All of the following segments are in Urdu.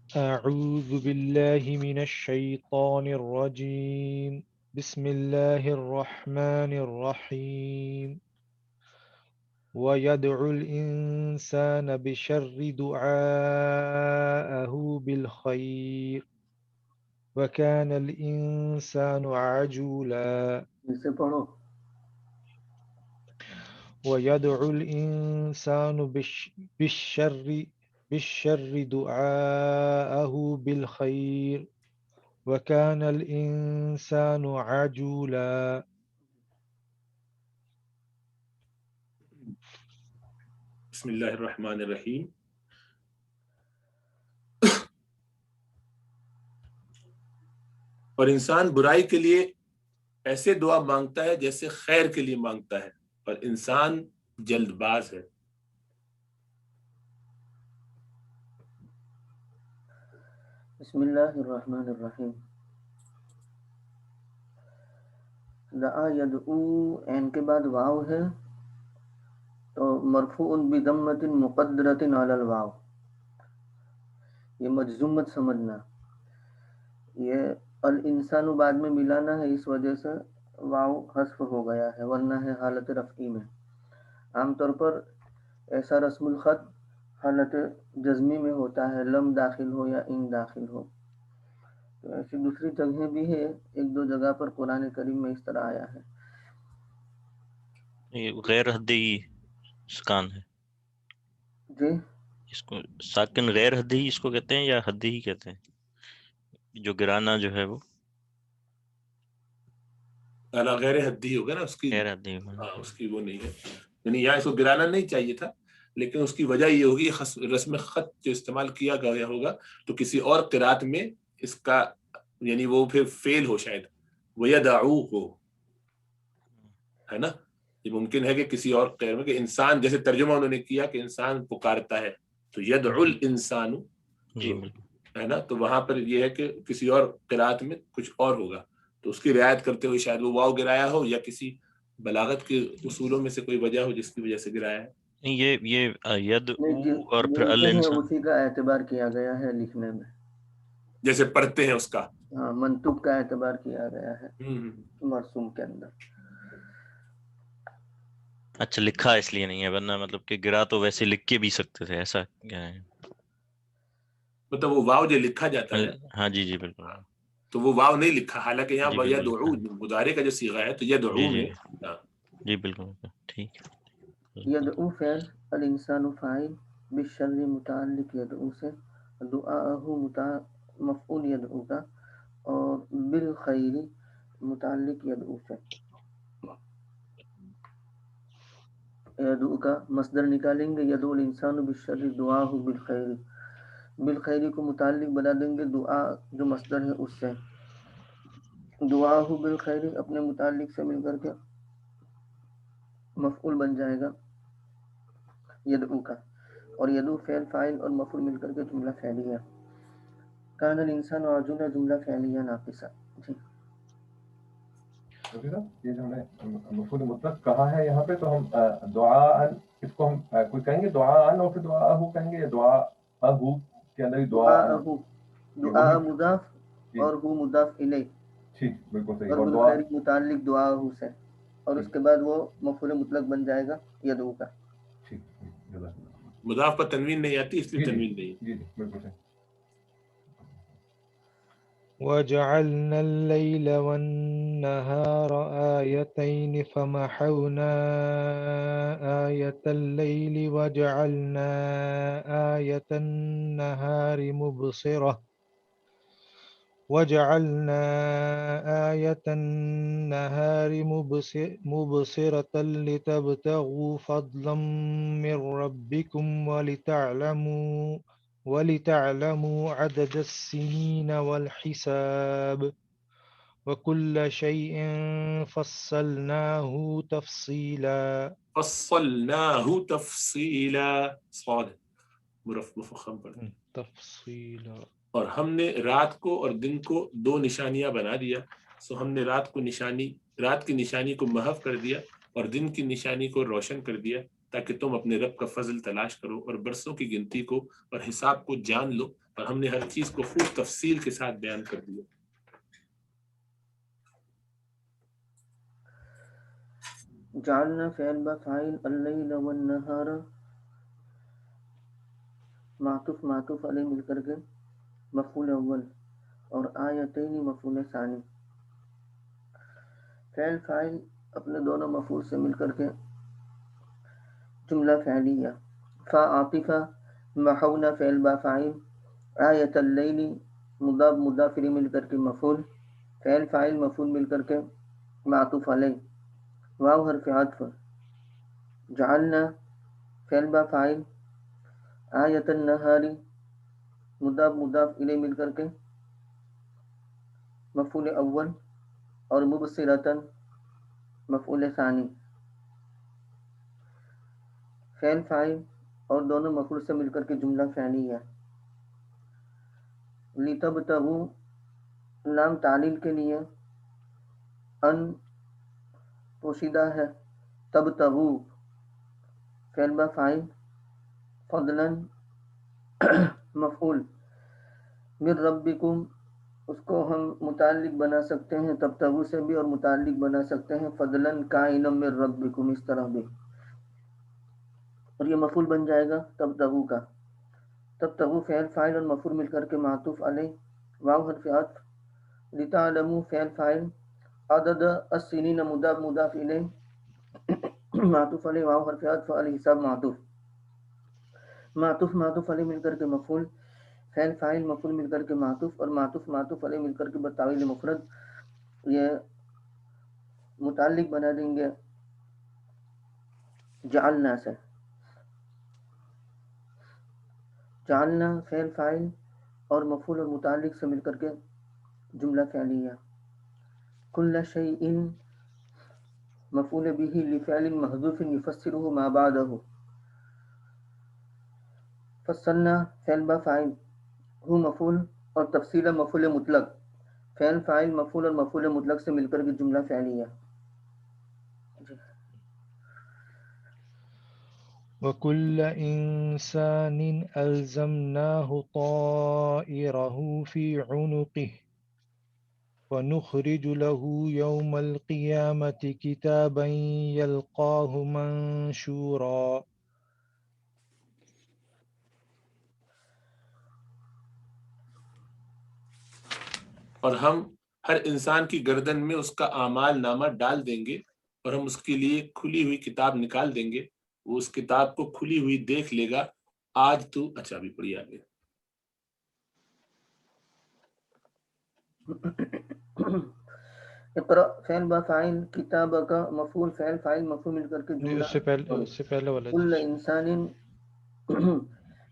أعوذ بالله من الشيطان الرجيم بسم الله الرحمن الرحيم ويدعو الإنسان بشر دعاءه بالخير وكان الإنسان عجولا اسے پڑھو. ويدعو الإنسان بالشر دعاءه بالخير وكان الإنسان عجولا. بسم اللہ الرحمن الرحیم. اور انسان برائی کے لیے ایسے دعا مانگتا ہے جیسے خیر کے لیے مانگتا ہے، اور انسان جلد باز ہے. بسم اللہ الرحمن الرحیم. دعا یدعو این کے بعد واو ہے تو مرفوع بضمۃ مقدرۃ علی الواو، یہ مجزوم مت سمجھنا. یہ الانسان بعد میں ملانا ہے، اس وجہ سے واو حذف ہو گیا ہے، ورنہ ہے حالت رفعی میں. عام طور پر ایسا رسم الخط حالت جزمی میں ہوتا ہے، لم داخل ہو یا ان داخل ہو. تو ایسی دوسری جگہیں بھی ہے، ایک دو جگہ پر قرآن کریم میں اس طرح آیا ہے. یہ غیر حدی سکان ہے جی اس کو، ساکن غیر حدی اس کو کہتے ہیں یا حدی ہی کہتے ہیں؟ جو گرانا جو ہے وہ اعلیٰ غیر حدی ہوگا نا، اس کی غیر حدی. اس کی وہ نہیں ہے، یعنی یہاں اس کو گرانا نہیں چاہیے تھا، لیکن اس کی وجہ یہ ہوگی رسم خط جو استعمال کیا گیا ہوگا تو کسی اور قرات میں اس کا یعنی وہ پھر فیل ہو، شاید وَيَدَعُو ہو، ہے نا. یہ ممکن ہے کہ کسی اور قرات میں کہ انسان، جیسے ترجمہ انہوں نے کیا کہ انسان پکارتا ہے تو یدعو الانسان، جی بالکل. ہے نا. تو وہاں پر یہ ہے کہ کسی اور قرات میں کچھ اور ہوگا، تو اس کی رعایت کرتے ہوئے شاید وہ واو گرایا ہو، یا کسی بلاغت کے اصولوں میں سے کوئی وجہ ہو جس کی وجہ سے گرایا ہے. نہیں، یہ ید نہیں، اور پھر ملتے ہیں الانسان. اسی کا اعتبار کیا گیا ہے لکھنے میں. جیسے پڑھتے ہیں اس کا ہاں، منطوق کا اعتبار کیا گیا ہے مرسوم کے اندر. اچھا، لکھا اس لیے نہیں ہے، ورنہ مطلب کہ گرا تو ویسے لکھ کے بھی سکتے تھے، ایسا کیا ہے؟ مطلب وہ واو جو لکھا جاتا ہے ہاں جی جی بالکل. تو وہ واو نہیں لکھا، حالانکہ یہاں جی بالکل یدعو لکھا. مضارع کا جو صیغہ ہے تو جی یدعو جی میں جی بالکل ٹھیک ہے. یدعو فعل، الانسان فاعل، بالشر متعلق یدعو سے، دعاءہ مفعول یدعو کا، اور بالخیر متعلق یدعو سے. یدعو کا مصدر نکالیں گے، یدعو الانسان بالشر دعاہ بالخیر، بالخیر کو متعلق بنا دیں گے دعا جو مصدر ہے اس سے. دعاہ بالخیر اپنے متعلق سے مل کر کے مفعول بن جائے گا یدعو کا، اور یدعو فعل فاعل اور مفعول مل کر کے جملہ فعلیہ. کان الانسان عجولا جملہ فعلیہ ناقصہ. جی یہ جو ہم نے مفعول مطلق کہا ہے یہاں پہ، تو ہم دعا اس کو ہم کوئی کہیں گے دعا اور پھر دعا کہیں گے، یا دعا کے اندر دعا مضاف اور ہو مضاف الیہ. ٹھیک، بالکل صحیح. اور اور دعا بالخیر متعلق دعا سے، اور اس کے بعد وہ مفعول مطلق بن جائے گا یدعو کا. ٹھیک، مضاف پر تنوین نہیں آتی، اس لیے تنوین نہیں. جی جی بالکل صحیح. وجعلنا الليل والنهار آيتين فمحونا آية الليل وجعلنا آية النهار مبصرة مبصرة لتبتغوا فضلا من ربكم ولتعلموا عدد السنين والحساب وكل شيء فصلناه تفصيلا. صاد مفخم پر تفصیلا. اور ہم نے رات کو اور دن کو دو نشانیاں بنا دیا، سو ہم نے رات کی نشانی کو محو کر دیا اور دن کی نشانی کو روشن کر دیا، تاکہ تم اپنے رب کا فضل تلاش کرو اور برسوں کی گنتی کو اور حساب کو جان لو، اور ہم نے ہر چیز کو خوب تفصیل کے ساتھ بیان کر دیا۔ جعلنا فعل بفعل اللیل والنہار، معطوف علیہ مل کر کے مفعول اول، اور آیتین مفعول ثانی۔ فعل فاعل اپنے دونوں مفعول سے مل کر کے جملہ فعلیہ۔ فا عاطفہ، محونا فعل بفعل، آیت اللیل مضاف مضاف الیہ مل کر کے مفعول، فعل فاعل مفعول مل کر کے معطوف علیہ، واو حرف عطف، جعلنا فعل بفعل، آیت النہار مضاف مضاف الیہ مل کر کے مفعول اول، اور مبصرۃ مفعول ثانی۔ فعل فاعل اور دونوں مفعول سے مل کر کے جملہ فعلیہ۔ لتبتغوا لام تعلیل کے لیے، ان پوشیدہ ہے، تبتغوا فعل بفعل، فضلا مفعول، من ربکم اس کو ہم متعلق بنا سکتے ہیں تبتغوا سے بھی، اور متعلق بنا سکتے ہیں فضلا کائنا من ربکم اس طرح بھی، اور یہ مفعول بن جائے گا تبتغوا کا۔ تبتغوا فعل فاعل اور مفعول مل کر کے معطوف علیہ، واو حرف عطف، لتعلموا فعل فاعل، عدد السنین مضاف مضاف الیہ معطوف علیہ، واو حرف عطف، الحساب معطوف، معطوف علیہ مل کر کے مفعول، فعل فاعل مفعول مل کر کے معطوف، اور معطوف علیہ مل کر کے بتاویل مفرد یہ متعلق بنا دیں گے جعلنا سے۔ جعلنا فعل فاعل اور مفعول اور متعلق سے مل کر کے جملہ فعلیہ۔ کل شیء مفعول به لفعل محذوف يفسره ما بعده۔ فصلنا فعل بفاعل، ہو مفعول اور تفصیل مفعول مطلق، فعل فاعل مفعول اور مفعول مطلق سے مل کر کے جملہ فعلیہ۔ وَكُلَّ إِنسَانٍ أَلْزَمْنَاهُ طَائِرَهُ فِي عُنُقِهِ وَنُخْرِجُ لَهُ يَوْمَ الْقِيَامَةِ كِتَابًا يَلْقَاهُ مَنشُورًا۔ اور ہم ہر انسان کی گردن میں اس کا اعمال نامہ ڈال دیں گے، اور ہم اس کے لیے کھلی ہوئی کتاب نکال دیں گے، وہ اس کتاب کو کھلی ہوئی دیکھ لے گا۔ آج تو اچھا بھی پڑھی آگے۔ اقرأ فعل بفاعل، کتاب کا مفعول فعل فاعل مفعول مل کر کے نہیں، جملہ۔ اس سے پہلے والا کل انسان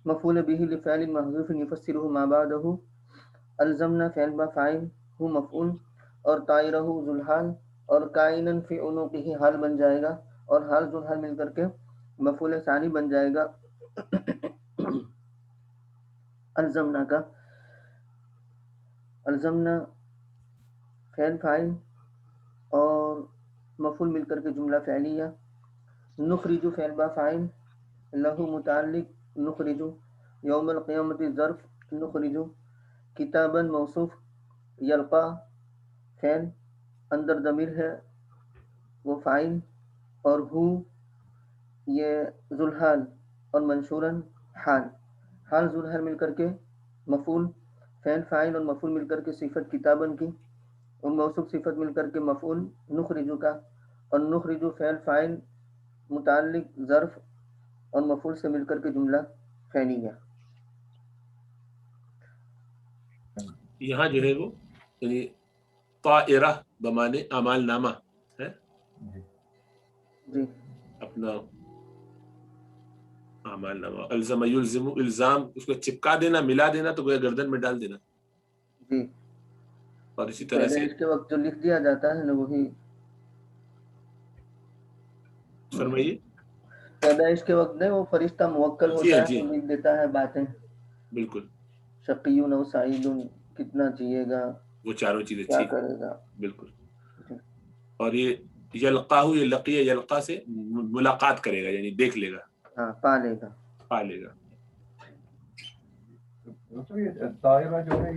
مفعول به لفعل محذوف يفسره ما بعده، الزمنا فعل بفاعل، هو مفعول، اور طائرہ ذوالحال اور کائنا فی عنقہ حال بن جائے گا، اور حال ذوالحال مل کر کے مفعول ثانی بن جائے گا الزمنا کا۔ الزمنا فعل فاعل اور مفعول مل کر کے جملہ فعلیہ۔ نخرج فعل بفاعل، لہو متعلق، نخرج، یوم القیامت ظرف، نخرج، کتابا موصوف، یلقا فعل، اندر ضمیر ہے وہ فاعل، اور ہو یہ ذوالحال، اور منشوراً حال، حال ذوالحال مل کر کے مفعول، فعل فاعل اور مفعول مل کر کے صفت کتابن کی، اور موصوف صفت مل کر کے مفعول نخرجو کا، اور نخرجو فعل فاعل متعلق ظرف اور مفعول سے مل کر کے جملہ فعلیہ۔ یہاں جو ہے وہ یعنی طائرہ بمانے اعمال نامہ ہے جی اپنا اعمال نامہ، الزم یلزم، الزام اس کو چپکا دینا، ملا دینا، تو گویا گردن میں ڈال دینا۔ جی، اور اسی طرح سے پیدائش کے وقت جو لکھ دیا جاتا ہے نا وہی، فرمائیے۔ پیدائش کے وقت نہیں وہ فرشتہ موکل جی ہوتا ہاں، ہے جی تو لکھ دیتا ہے باتیں، بالکل، شقیون و سعیدون، کتنا جیے گا، وہ چاروں چیزیں کیا ٹھیک، کرے گا۔ بالکل۔ جی اور یہ یلقاہ یہ لقیہ یلقا سے ملاقات کرے گا یعنی دیکھ لے گا ہاں پا لے گا. پا لے گا. یہ طائرہ جو ہے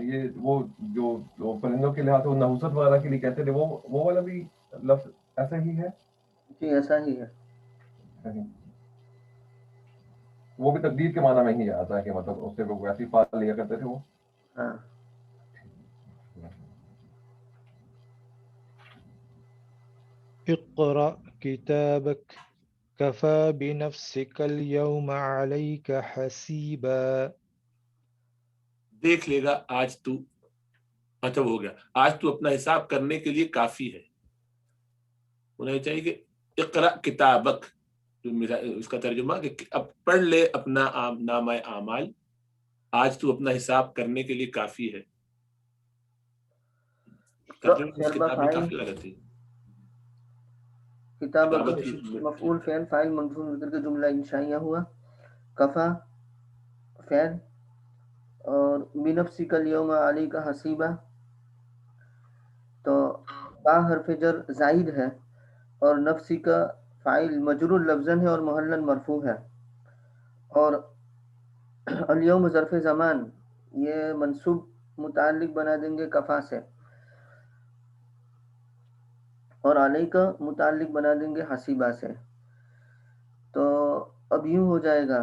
یہ وہ جو پرندوں کے لحاظ سے وہ نحوست وغیرہ کے لیے کہتے تھے وہ والا بھی لفظ ایسا ہی ہے؟ جی ایسا ہی ہے. وہ بھی تقدیر کے معنی میں ہی آتا ہے کہ مطلب اس سے وہ ویسی پال لیا کرتے تھے وہ. ہاں. اقرأ کتابک کفا بنفسک اليوم علیک حسیبا. دیکھ لے گا آج تو مطلب ہو گیا آج تو اپنا حساب کرنے کے لیے کافی ہے. انہیں چاہیے کہ اقرأ کتابک اس کا ترجمہ کہ اب پڑھ لے اپنا نامہ اعمال آج تو اپنا حساب کرنے کے لیے کافی ہے. ترجمہ اس کتاب میں کافی غلط ہے. کتابت مفعول فعل فاعل منصوب مل کر کے جملہ انشائیہ ہوا. کفا فعل اور بنفسک اليوم علیک حسیبا تو با حرف جر زائد ہے اور نفسی کا فاعل مجرور لفظاً ہے اور محلاً مرفوع ہے اور الیوم ظرف زمان یہ منصوب متعلق بنا دیں گے کفا سے اور علیہ کا متعلق بنا دیں گے حسیبہ سے. تو اب یوں ہو جائے گا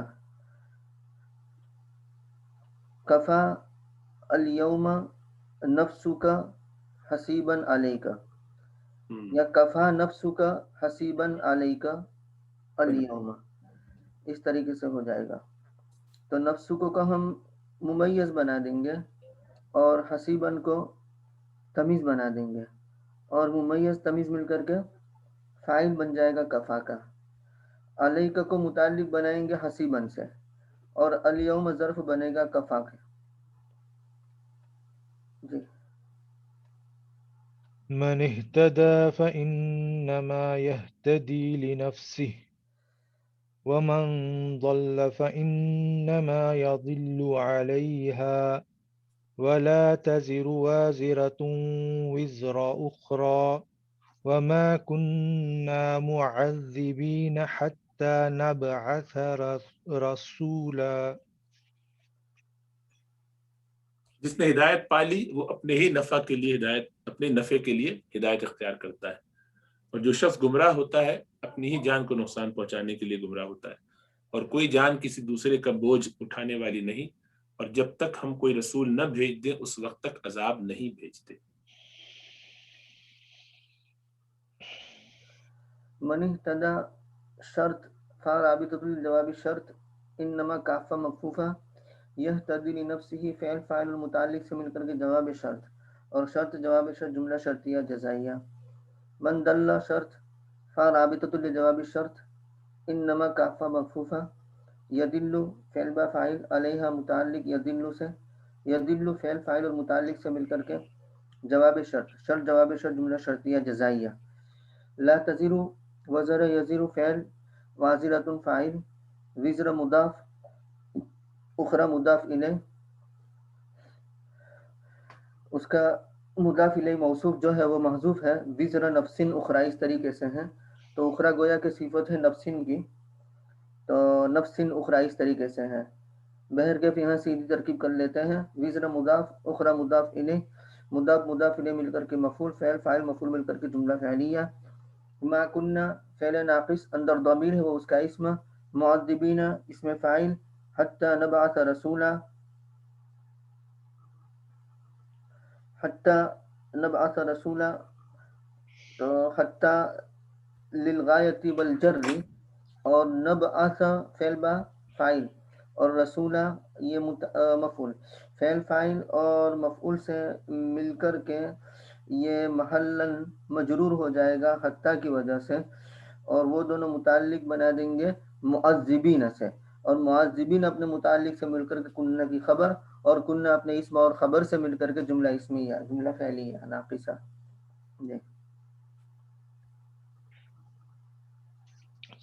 کفا الیوم نفسک حسیبا علیک یا کفا نفسک حسیبا علیک الیوم اس طریقے سے ہو جائے گا. تو نفسک کو ہم ممیز بنا دیں گے اور حسیباً کو تمیز بنا دیں گے اور ممیز تمیز مل کر کے فاعل بن جائے گا کفا کا. علیک کو متعلق بنائیں گے حسیباً سے اور الیوم ظرف بنے گا کفا کا. جی. من اهتدى فإنما يهتدي لنفسه ومن ضل فإنما يضل عليها ولا تزر وازرة وزر أخرى وما كنا معذبين حتى نبعث رسولا. جس نے ہدایت پالی وہ اپنے ہی نفع کے لیے ہدایت اپنے نفع کے لیے ہدایت اختیار کرتا ہے اور جو شخص گمراہ ہوتا ہے اپنی ہی جان کو نقصان پہنچانے کے لیے گمراہ ہوتا ہے اور کوئی جان کسی دوسرے کا بوجھ اٹھانے والی نہیں اور جب تک ہم کوئی رسول نہ بھیج دیں اس وقت تک عذاب نہیں بھیجتے. من اهتدى شرط فرابطۃ الجواب شرط انما کافہ مکفوفہ یہتدی لنفسہ فعل فاعل المتعلق سے مل کر کے جواب شرط اور شرط جواب شرط جملہ شرطیہ جزائیہ. من دل شرط فرابطۃ الجواب شرط انما کافہ مکفوفہ یدل فعل با فاعل علیہ متعلق یدل سے یدل فعل فاعل اور متعلق سے مل کر کے جواب شرط شرط جواب شرط جملہ شرطیہ جزائیہ. لا تزر وزر یزر فعل وازرۃ فاعل وزر مضاف اخرى مضاف الیہ اس کا مضاف الیہ موصوف جو ہے وہ محذوف ہے. وزر نفس اخرى اس طریقے سے ہے تو اخرى گویا کہ صفت ہے نفس کی تو نفس اخرى اس طریقے سے ہے. بہر کے یہاں سیدھی ترکیب کر لیتے ہیں وزر مضاف اخرى مضاف الیہ مضاف مضاف الیہ مل کر کے مفعول فعل فاعل مفعول مل کر کے جملہ فعلیہ. ما کننا فعل ناقص اندر ضمیر ہے وہ اس کا اسم معذبین اسم فاعل حتی نبعث رسولا حتی نبعث رسولا تو حتی للغایت والجر اور نبعث فعل با فاعل اور رسولا یہ مفعول فعل فاعل اور مفعول سے مل کر کے یہ محلاً مجرور ہو جائے گا حتیٰ کی وجہ سے اور وہ دونوں متعلق بنا دیں گے معذبین سے اور معذبین اپنے متعلق سے مل کر کے کنہ کی خبر اور کنہ اپنے اسم اور خبر سے مل کر کے جملہ اسمیہ جملہ فعلیہ ناقصہ.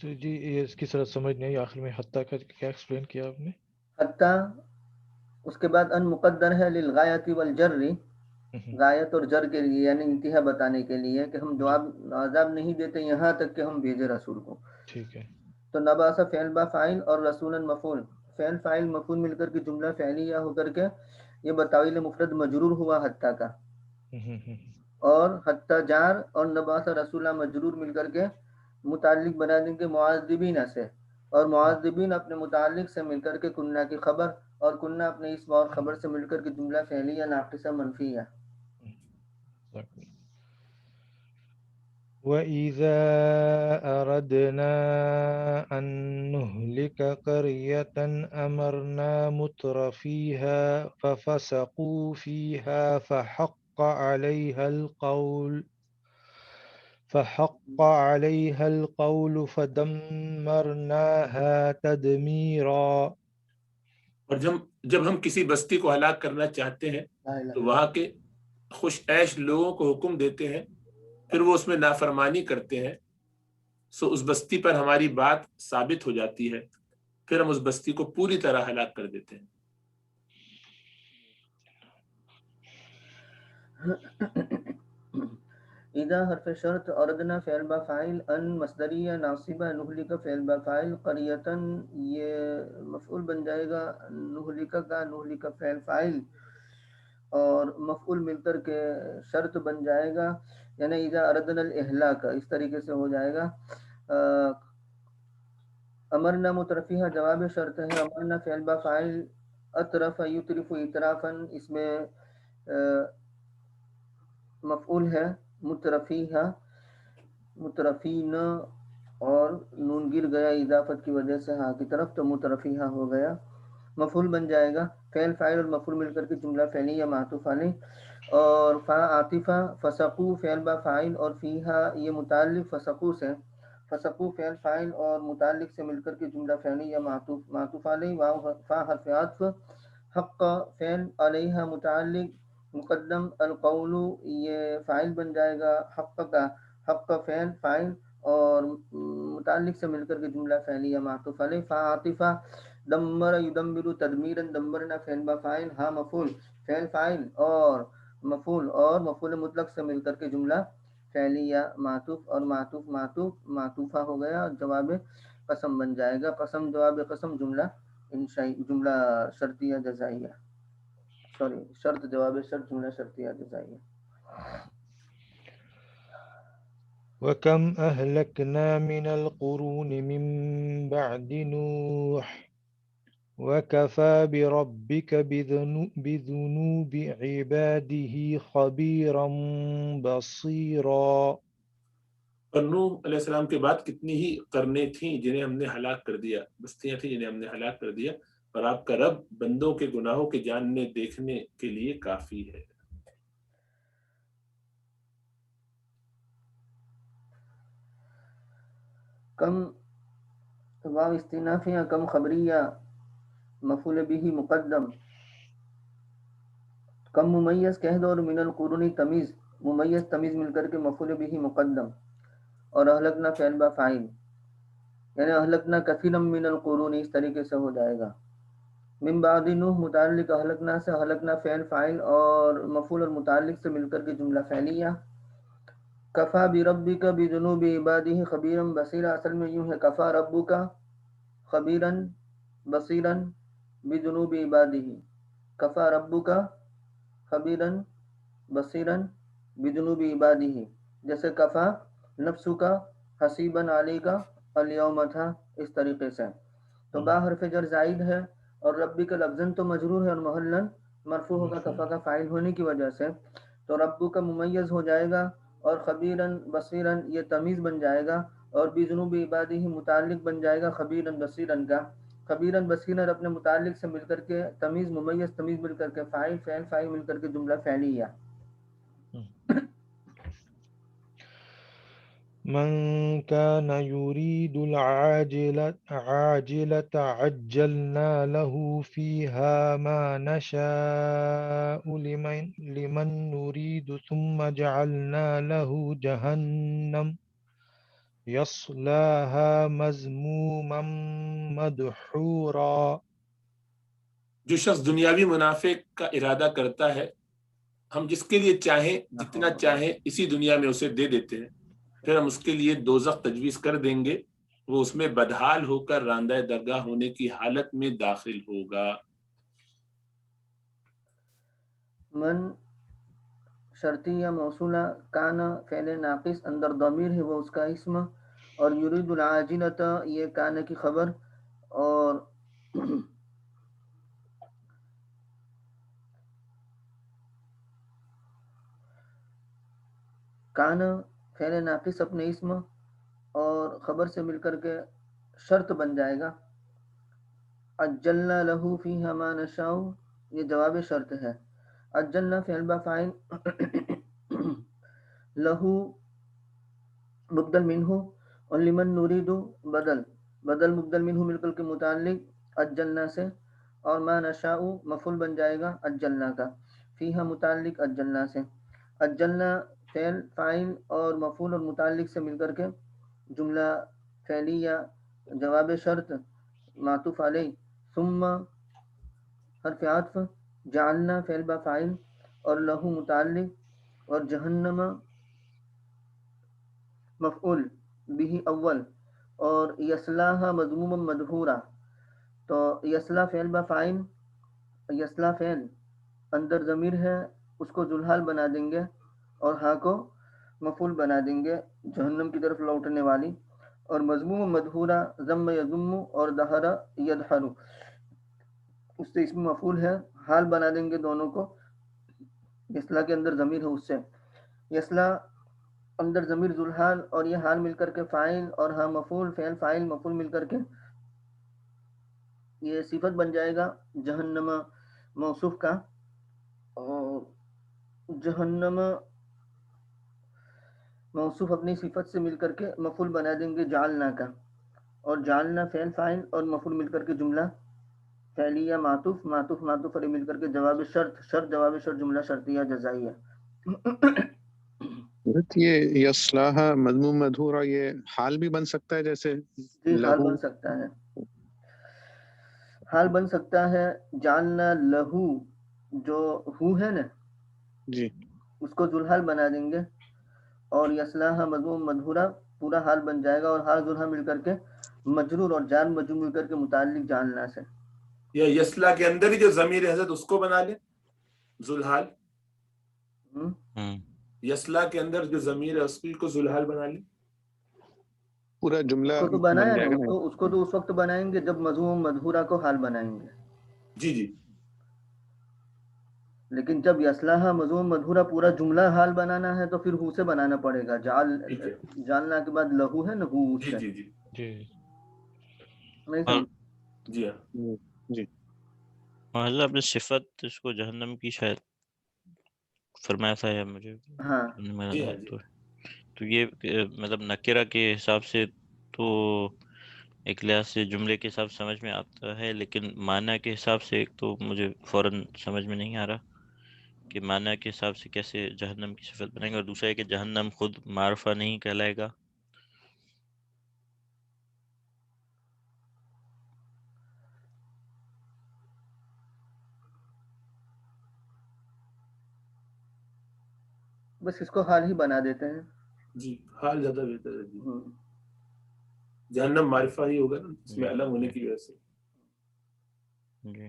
جی جی یہ اس کی صورت سمجھ نہیں آئی آخر میں حتیٰ کا کیا ایکسپلین کیا آپ نے؟ حتیٰ اس کے بعد ان مقدر ہے للغایت والجر غایت اور جر کے لیے یعنی انتہا بتانے کے لیے کہ ہم جواب عذاب نہیں دیتے یہاں تک کہ ہم بھیجے رسول کو. ٹھیک ہے. تو نباسا فعل با فاعل اور رسولاً مفعول، فعل فاعل مفعول مل کر کے جملہ فعلیہ ہو کر کے یہ بتاویل مفرد مجرور ہوا حتیٰ کا، اور حتیٰ جار اور نباسا رسولہ مجرور مل کر کے متعلق بنا دیں گے معذبین سے، اور معذبین اپنے متعلق سے مل کر کے کنہ کی خبر، اور کنہ اپنے اسم اور خبر سے مل کر کے جملہ فعلیہ ناقصہ منفیہ. وَإِذَا أَرَدْنَا أَن نُهْلِكَ قَرْيَةً أَمَرْنَا مُتْرَفِيهَا فَفَسَقُوا فِيهَا فَحَقَّ عَلَيْهَا الْقَوْلُ فَدَمَّرْنَاهَا تَدْمِيرًا. اور جب ہم کسی بستی کو ہلاک کرنا چاہتے ہیں تو وہاں کے خوش عیش لوگوں کو حکم دیتے ہیں، پھر وہ اس میں نافرمانی کرتے ہیں، سو اس بستی پر ہماری بات ثابت ہو جاتی ہے، پھر ہم اس بستی کو پوری طرح ہلاک کر دیتے ہیں. اذا حرف شرط، اردنا فعل با فاعل، ان مصدریہ ناصبہ، نہلک فعل با فاعل، قریتن یہ مفعول بن جائے گا نہلک کا، نہلک فعل فاعل اور مفعول مل کر کے شرط بن جائے گا، یعنی اذا اردنا الاہلاک اس طریقے سے ہو جائے گا. امرنا مترفیہ جواب شرط ہے، امرنا فعل با فاعل، اطرف یطرف اطرافا اس میں مفعول ہے، مترفیہ مترفین اور نون گر گیا اضافت کی وجہ سے ہاں کی طرف تو مترفیہ ہو گیا، مفعول بن جائے گا. فعل فاعل اور مفعول مل کر کے جملہ فعلیہ معطوف علیہ، اور فا عاطفہ، فسقو فعل با فاعل اور فیہا یہ متعلق فسقو سے، فسقو فعل فاعل اور متعلق سے مل کر کے جملہ فعلیہ معطوف علیہ، واو فا حرف عطف، حق فعل علیہ متعلق مقدم، القول یہ فاعل بن جائے گا حق کا، حق کا فعل فاعل اور متعلق سے مل کر کے جملہ فعلیہ معطوف علیہ. فا عاطفہ، دمر یدمر تدمیرا، دمرنا فعل با فاعل، ہاں مفعول فعل فاعل اور مفعول مطلق سے مل کر کے جملہ فعلیہ معطوف، اور معطوف معطوفہ ہو گیا، جواب قسم بن جائے گا. قسم جواب قسم جملہ انشائی، جملہ شرطیہ جزائیہ، سوری شرط جواب شرط جملہ شرطیہ جزائیہ. وَكَمْ أَهْلَكْنَا مِنَ الْقُرُونِ مِنْ بَعْدِ نُوحٍ وَكَفَى بِرَبِّكَ بِذُنُوبِ عِبَادِهِ خَبِيرًا بَصِيرًا. اور نوح علیہ السلام کے بعد کتنی ہی قرنیں تھیں جنہیں ہم نے ہلاک کر دیا، بستیاں تھیں جنہیں ہم نے ہلاک کر دیا، اور آپ کا رب بندوں کے گناہوں کے جاننے دیکھنے کے لیے کافی ہے. کم واو استنافیہ، کم خبریہ، مفعول به مقدم، کم ممیز کہہ دو، اور من القرون تمیز، ممیز تمیز مل کر کے مفعول به مقدم، اور اہلکنا فعل با فاعل، یعنی اہلکنا کثیرا من القرون اس طریقے سے ہو جائے گا. من بعد نوح متعلق اہلکنا سے، اہلکنا فعل فاعل اور مفعول اور متعلق سے مل کر کے جملہ فعلیہ. کفا بربک بذنوب عبادہ خبیرا بصیرا، اصل میں یوں ہے کفا ربک خبیرا بصیرا بذنوب عبادہ، کفا ربک خبیرا بصیرا بذنوب عبادہ، جیسے کفا نفسک حسیبا علیک الیوم تھا اس طریقے سے. تو با حرف جر زائد ہے اور ربک لفظاً تو مجرور ہے اور محلاً مرفوع ہوگا کفا کا فاعل ہونے کی وجہ سے، تو ربو کا ممیز ہو جائے گا، اور خبیراً بصیراً یہ تمیز بن جائے گا، اور بذنوب عبادہ متعلق بن جائے گا خبیراً بصیراً کا. خبیراً بصیراً اپنے متعلق سے مل کر کے تمیز ممیز تمیز مل کر کے فاعل فعل فاعل مل کر کے جملہ فعلیہ. من كان يريد العاجلة عجلنا له فيها ما نشاء لمن نريد ثم جعلنا له جهنم يصلاها مذموما مدحورا. جو شخص دنیاوی منافع کا ارادہ کرتا ہے ہم جس کے لیے چاہیں جتنا چاہیں اسی دنیا میں اسے دے دیتے ہیں، پھر ہم اس کے لیے دوزخ تجویز کر دیں گے، وہ اس میں بدحال ہو کر راندہ درگاہ ہونے کی حالت میں داخل ہوگا۔ من شرطی یا موصولہ، کانا فعل ناقص اندر ضمیر ہے وہ اس کا اسم، اور یرید العاجلۃ یہ کانا کی خبر، اور کانا فعل ناقص اپنے اسم اور خبر سے مل کر کے شرط بن جائے گا۔ اجلنا لہو فیہا ما نشاء یہ جواب شرط ہے۔ اجلنا فعل بفاعل، لہو مبدل منہ، اور لمن نرید بدل مبدل منہ مل کر کے متعلق اجلنا سے، اور ما نشاء مفعول بن جائے گا اجلنا کا، فیہا متعلق اجلنا سے۔ اجلنا فعل فاعل اور مفعول اور متعلق سے مل کر کے جملہ فعلیہ جواب شرط معطوف علیہ، ثم حرف عطف، جعلنا فعل بفاعل اور لہو متعلق، اور جہنم مفعول بھی اول، اور یصلاها مذموما مدحورا، تو یصلا فعل بفاعل، یصلا فعل اندر ضمیر ہے اس کو ذوالحال بنا دیں گے اور ہاں کو مفعول بنا دیں گے جہنم کی طرف لوٹنے والی، اور مذموم مدحورا ضم یضم اور دہر یدحر اس سے اسم مفعول ہے، حال بنا دیں گے دونوں کو، یصلا کے اندر ضمیر ہے اس سے، یصلا اندر ضمیر ذوالحال اور یہ حال مل کر کے فاعل، اور ہاں مفعول فعل فاعل مفعول مل کر کے یہ صفت بن جائے گا جہنم موصوف کا، اور جہنم موصوف اپنی صفت سے مل کر کے مفعول بنا دیں گے جعلنا کا، اور جعلنا فعل فاعل اور مفعول مل کر کے جملہ فعلیہ معطوف معطوف علیہ مل کر کے جواب شرط جواب شرط جملہ شرطیہ جزائیہ۔ یہ یصلاحا مضموم مدحورا یہ حال بھی بن سکتا ہے جیسے جی حال بن سکتا ہے، حال بن سکتا ہے۔ جعلنا لہو جو ہو ہے نا جی اس کو ذوالحال بنا دیں گے، اور یصلاحا مضموم مدحورا پورا حال بن جائے گا، اور حال ذوالحال مل کر کے مجرور اور جار مجرور مل کر کے متعلق جعلنا سے، یا یسلا کے اندر ہی جو ضمیر حضرت اس کو بنا لیں ذوالحال، یسلا کے اندر جو ضمیر ہے اس کو ذوالحال بنا لیں، پورا جملہ اس کو تو بن بنایا جائے نا، گا۔ اس کو تو اس وقت بنائیں گے جب مضموم مدحورا کو حال بنائیں گے، جی جی، لیکن جب یصلاحا مضموم مدحورا پورا جملہ حال بنانا ہے تو پھر ہو سے بنانا پڑے گا، ٹھیک ہے، جعلنا کے بعد لہو ہے نا ہو اس جی سے، جی جی جی نہیں اور سمجھ جی ہاں، جی محلہ اپنے صفت اس کو جہنم کی شاید فرمایا تھا، یا مجھے ہاں جی ہاں جی، تو یہ مطلب نکرہ کے حساب سے تو ایک لحاظ سے جملے کے حساب سے سمجھ میں آتا ہے، لیکن معنی کے حساب سے ایک تو مجھے فوراً سمجھ میں نہیں آ رہا کہ معنی کے حساب سے کیسے جہنم کی صفت بنائیں گے، اور دوسرا ہے کہ جہنم خود معرفہ نہیں کہلائے گا۔ بس اس کو حال ہی بنا دیتے ہیں، جی حال زیادہ بہتر ہے، جی جہنم معرفہ ہی ہوگا نا اس میں الگ ہونے کی وجہ سے۔ جی،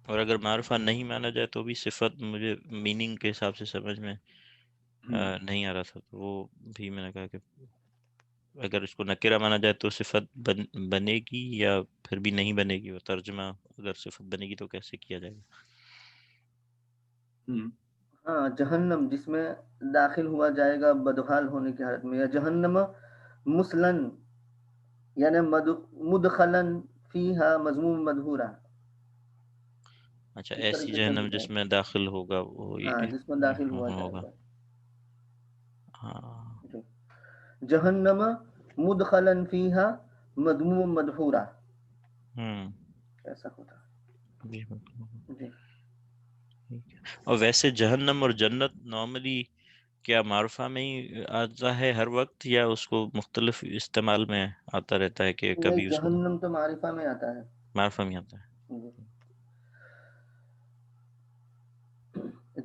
اور اگر معرفہ نہیں مانا جائے تو بھی صفت مجھے میننگ کے حساب سے سمجھ میں نہیں آ رہا تھا، تو وہ بھی میں نے کہا کہ اگر اس کو نکرہ مانا جائے تو صفت بنے گی یا پھر بھی نہیں بنے گی، وہ ترجمہ اگر صفت بنے گی تو کیسے کیا جائے گا؟ ہاں جہنم جس میں داخل ہوا جائے گا بدحال ہونے کی حالت میں، یا جہنم مسلن یعنی مدخلن فیہا مضموم مدحورا، اچھا اس ایسی طریقے سے جہنم مل جائے جس میں داخل ہوگا وہ ہاں جس میں داخل ہوا جائے ہوگا، گا، ہاں جہنم مدخلن فیہا مضموم مدحورا ایسا ہوتا جی۔ جی۔ اور ویسے جہنم اور جنت نارملی کیا معرفہ میں ہی آتا ہے ہر وقت، یا اس کو مختلف استعمال میں آتا رہتا ہے کہ نہیں کبھی اس کو جہنم تو معرفہ میں آتا ہے، معرفہ میں آتا ہے؟ جی۔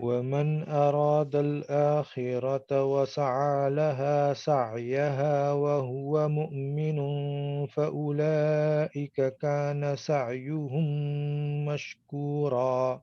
ومن أراد الآخرة وسعى لها سعيها وهو مؤمن فأولئك كان سعيهم مشكورا.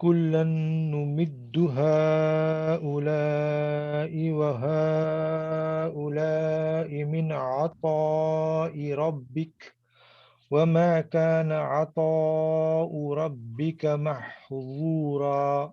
كلا نمد هؤلاء وهؤلاء من عطاء ربك وما كان عطاء ربك محظورا.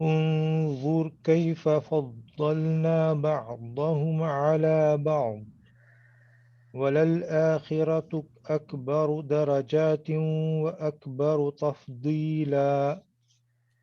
انظر كيف فضلنا بعضهم على بعض وللآخرة أكبر درجات وأكبر تفضيلا.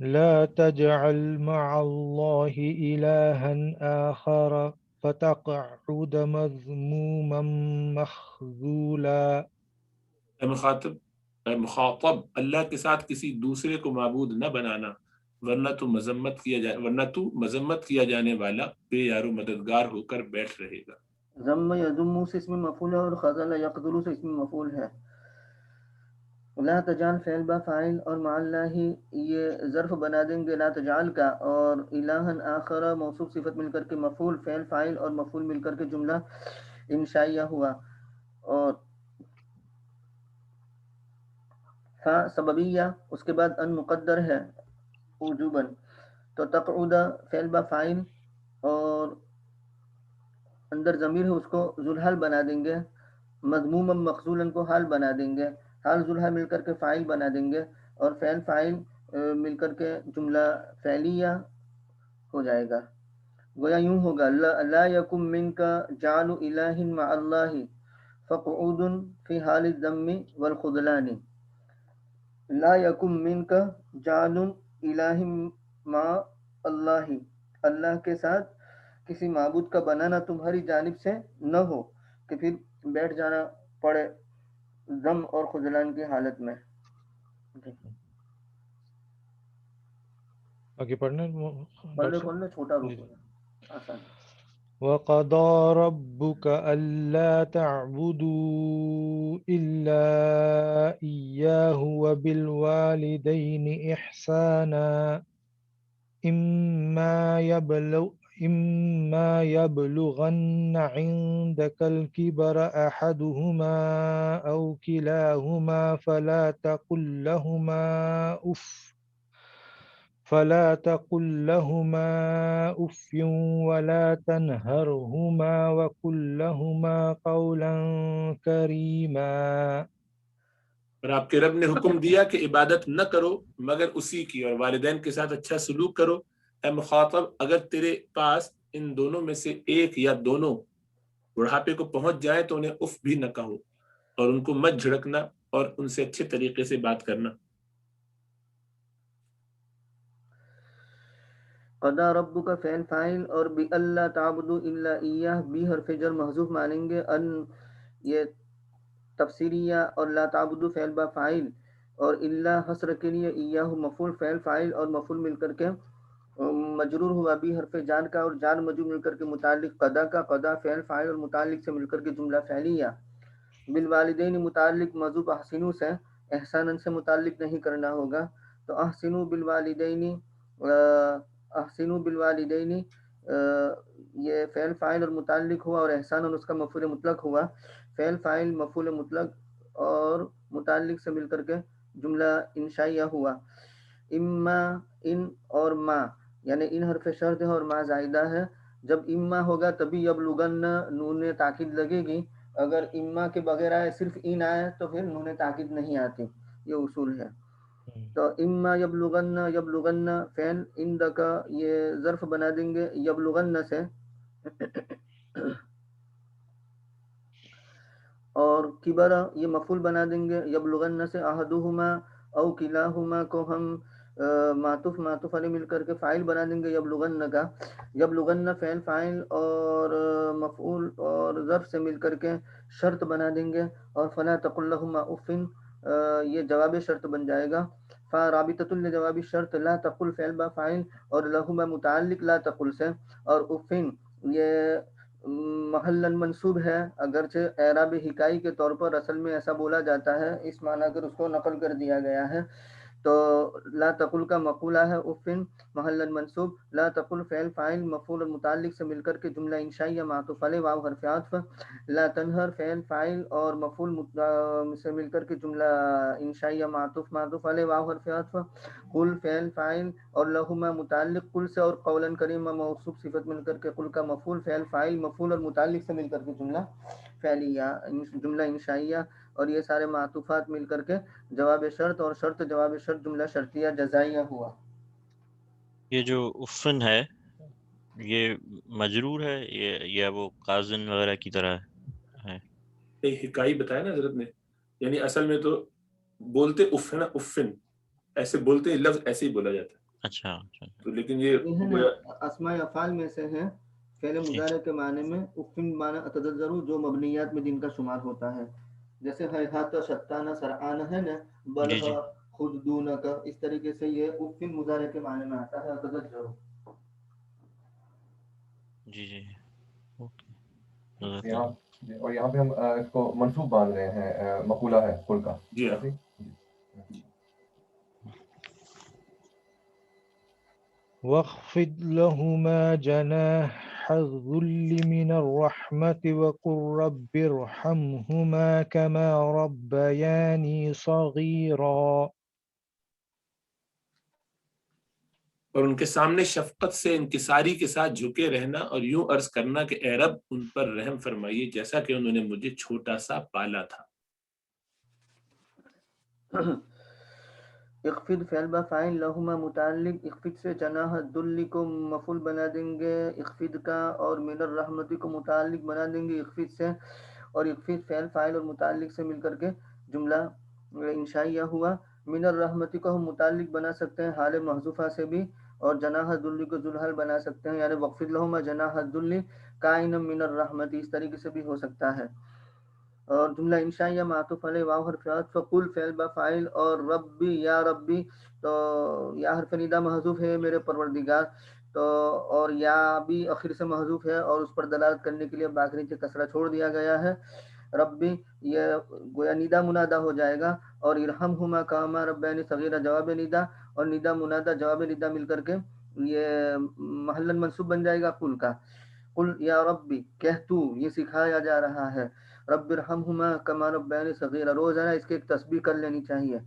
لا تجعل مع الله إلها آخر فتقعد مذموما مخذولا. اے مخاطب اللہ کے ساتھ کسی دوسرے کو معبود نہ بنانا، ورنہ تو مذمت کیا جانے والا بے یار و مددگار ہو کر بیٹھ رہے گا. ضم یضم سے اسم مفعول ہے اور خذل یخذل سے اسم مفعول ہے. لا تجعل فعل با فاعل اور مع اللہ یہ ظرف بنا دیں گے لا تجعل کا، اور الہن آخر موصوف صفت مل کر کے مفعول، فعل فاعل اور مفعول مل کر کے جملہ انشائیہ ہوا. اور فا سببیہ اس کے بعد ان مقدر ہے وجوباً، تو تقعد فعل با فاعل اور اندر ضمیر ہے اس کو ذوالحال بنا دیں گے، مذموما مخذولا کو حال بنا دیں گے، حال ذوالحال مل کر کے فاعل بنا دیں گے، اور فعل فاعل مل کر کے جملہ فعلیہ ہو جائے گا. گویا یوں ہوگا لا یکم منک جعل الہ مع اللہ فقعود فی حال الذم والخذلان. لا یکم منک جعل الہ مع اللہ، اللہ کے ساتھ کسی معبود کا بنانا تمہاری جانب سے نہ ہو کہ پھر بیٹھ جانا پڑے ضم اور خذلان کی حالت میں. آگے پڑھنا ہے ڈاکٹر صاحب؟ چھوٹا روپ آسان. وَقَضَى رَبُّكَ أَلَّا تَعْبُدُوا إِلَّا إِيَّاهُ وَبِالْوَالِدَيْنِ إِحْسَانًا إِمَّا يَبْلُغَنَّ عِندَكَ الْكِبَرَ أَحَدُهُمَا أَوْ كِلَاهُمَا فلا تقل لهما اف ولا تنهرهما وقل لهما قولا کریما. اور آپ کے رب نے حکم دیا کہ عبادت نہ کرو مگر اسی کی، اور والدین کے ساتھ اچھا سلوک کرو. اے مخاطب اگر تیرے پاس ان دونوں میں سے ایک یا دونوں بڑھاپے کو پہنچ جائے تو انہیں اف بھی نہ کہو، اور ان کو مت جھڑکنا اور ان سے اچھے طریقے سے بات کرنا. قضا ربک فعل فاعل اور بِأَلَّا تَعْبُدُوا إِلَّا إِيَّاهُ بھی حرف جر محذوف مانیں گے. ان یہ تفسیریہ اور لا تعبدو فعل با فاعل اور الا حسر کے لیے ایاہ مفعول فعل فاعل اور مفعول مل کر کے مجرور ہوا بھی حرف جار کا، اور جار مجرور مل کر کے متعلق قضا کا، قضا فعل فاعل اور متعلق سے مل کر کے جملہ فعلیہ. بالوالدین متعلق موضوع احسنو سے، احسانن سے متعلق نہیں کرنا ہوگا، تو احسنو بالوالدین یہ فعل فاعل اور متعلق ہوا، اور احسانن اس کا مفعول مطلق ہوا. فعل فاعل مفعول مطلق اور متعلق سے مل کر کے جملہ انشائیہ ہوا. اما ان اور ما، یعنی ان حرف شرط ہے اور ما زائدہ ہے. جب اما ہوگا تبھی یبلغن نون تاکید لگے گی، اگر اما کے بغیر آئے صرف ان آئے تو پھر نون تاکید نہیں آتی. یہ اصول ہے. تو اما یبلغن فعل عندک یہ ظرف بنا دیں گے یبلغن سے، اور کبر یہ مفعول بنا دیں گے یبلغن سے. احدہما او کلاہما کو ہم معطوف علیہ مل کر کے فاعل بنا دیں گے یبلغن کا. یبلغن فعل فاعل اور مفعول اور ظرف سے مل کر کے شرط بنا دیں گے، اور فلا تقل لهما اف یہ جواب شرط بن جائے گا. فرابطۃ لجواب شرط لا تقل فعل با فاعل اور لهما متعلق لا تقل سے، اور افن یہ محلا منصوب ہے، اگرچہ اعراب حکائی کے طور پر اصل میں ایسا بولا جاتا ہے، اس معنی اگر اس کو نقل کر دیا گیا ہے تو لا تقل کا مقولہ ہے افن محلا منصوب. لا تقل فعل فاعل مفعول متعلق سے مل کر کے جملہ انشائیہ معطوف علیہ واو حرف عطف. لا تنہر فعل فاعل اور مفعول سے مل کر کے جملہ انشائیہ معطوف علیہ واو حرف عطف. قل فعل فاعل اور لہما متعلق قل سے، اور قولا کریما موصوف صفت مل کر کے قل کا مفعول فعل فاعل مفعول اور متعلق سے مل کر کے جملہ فعلیہ جملہ انشائیہ، اور یہ سارے معطوفات مل کر کے جواب شرط، اور شرط جواب شرط جملہ شرطیہ جزائیہ ہوا. یہ جو افن ہے یہ مجرور ہے یا وہ قازن وغیرہ کی طرح ہے؟ حکائی بتایا نا حضرت نے، یعنی اصل میں تو بولتے اف ہے نا، افن ایسے بولتے لفظ ایسے ہی بولا جاتا ہے. اچھا تو لیکن یہ اسماء افعال میں سے ہے فعل مضارع کے معنی میں اقفن معنی اتذرو جو مبنیات میں جن کا شمار ہوتا ہے، جیسے ہیہات شتانہ سرعانہ ہے نا، جی جی بلہ خود دونہ کا، اس طریقے سے یہ اقفن مضارع کے معنی میں آتا ہے اتذرو۔ جی جی اوکے یہاں اور یہاں پہ ہم اس کو منصوب باندھ رہے ہیں، مقولہ ہے قل کا، جی ہاں ایسے ہی؟ واخفض لهما جناح الذل من الرحمة وقل رب ارحمهما كما ربياني صغيرا۔ اور ان کے سامنے شفقت سے انکساری کے ساتھ جھکے رہنا اور یوں عرض کرنا کہ اے رب ان پر رحم فرمائیے جیسا کہ انہوں نے مجھے چھوٹا سا پالا تھا۔ اخفض فعل با فاعل لہما متعلق، اخفض سے جناح الذل کو مفعول بنا دیں گے اخفض کا، اور من الرحمتی کو متعلق بنا دیں گے اخفض سے، اور اخفض فعل فاعل اور متعلق سے مل کر کے جملہ انشائیہ ہوا۔ من الرحمتی کو ہم متعلق بنا سکتے ہیں حال محذوفہ سے بھی، اور جناح الذل کو ذوالحال بنا سکتے ہیں، یعنی واخفض لہما جناح الذل کائنا من الرحمتی، اس طریقے سے بھی ہو سکتا ہے۔ اور جملہ انشائیہ معطوف علیہ واو حرف عطف، فقل فعل با فاعل، اور ربی یا ربی تو یا حرف ندا محذوف ہے میرے پروردگار، تو اور یا بھی آخر سے محذوف ہے اور اس پر دلالت کرنے کے لیے باقی سے کسرہ چھوڑ دیا گیا ہے۔ ربی یہ گویا ندا منادا ہو جائے گا، اور ارحمہما کما ربیانی صغیرہ جواب ندا، اور ندا منادا جواب ندا مل کر کے یہ محلن منصوب بن جائے گا قل کا۔ قل یا ربی کہہ تو، یہ سکھایا جا رہا ہے، رب ارحمہما کما ربیانی صغیرہ، روزانہ اس کی ایک تسبیح کر لینی چاہیے۔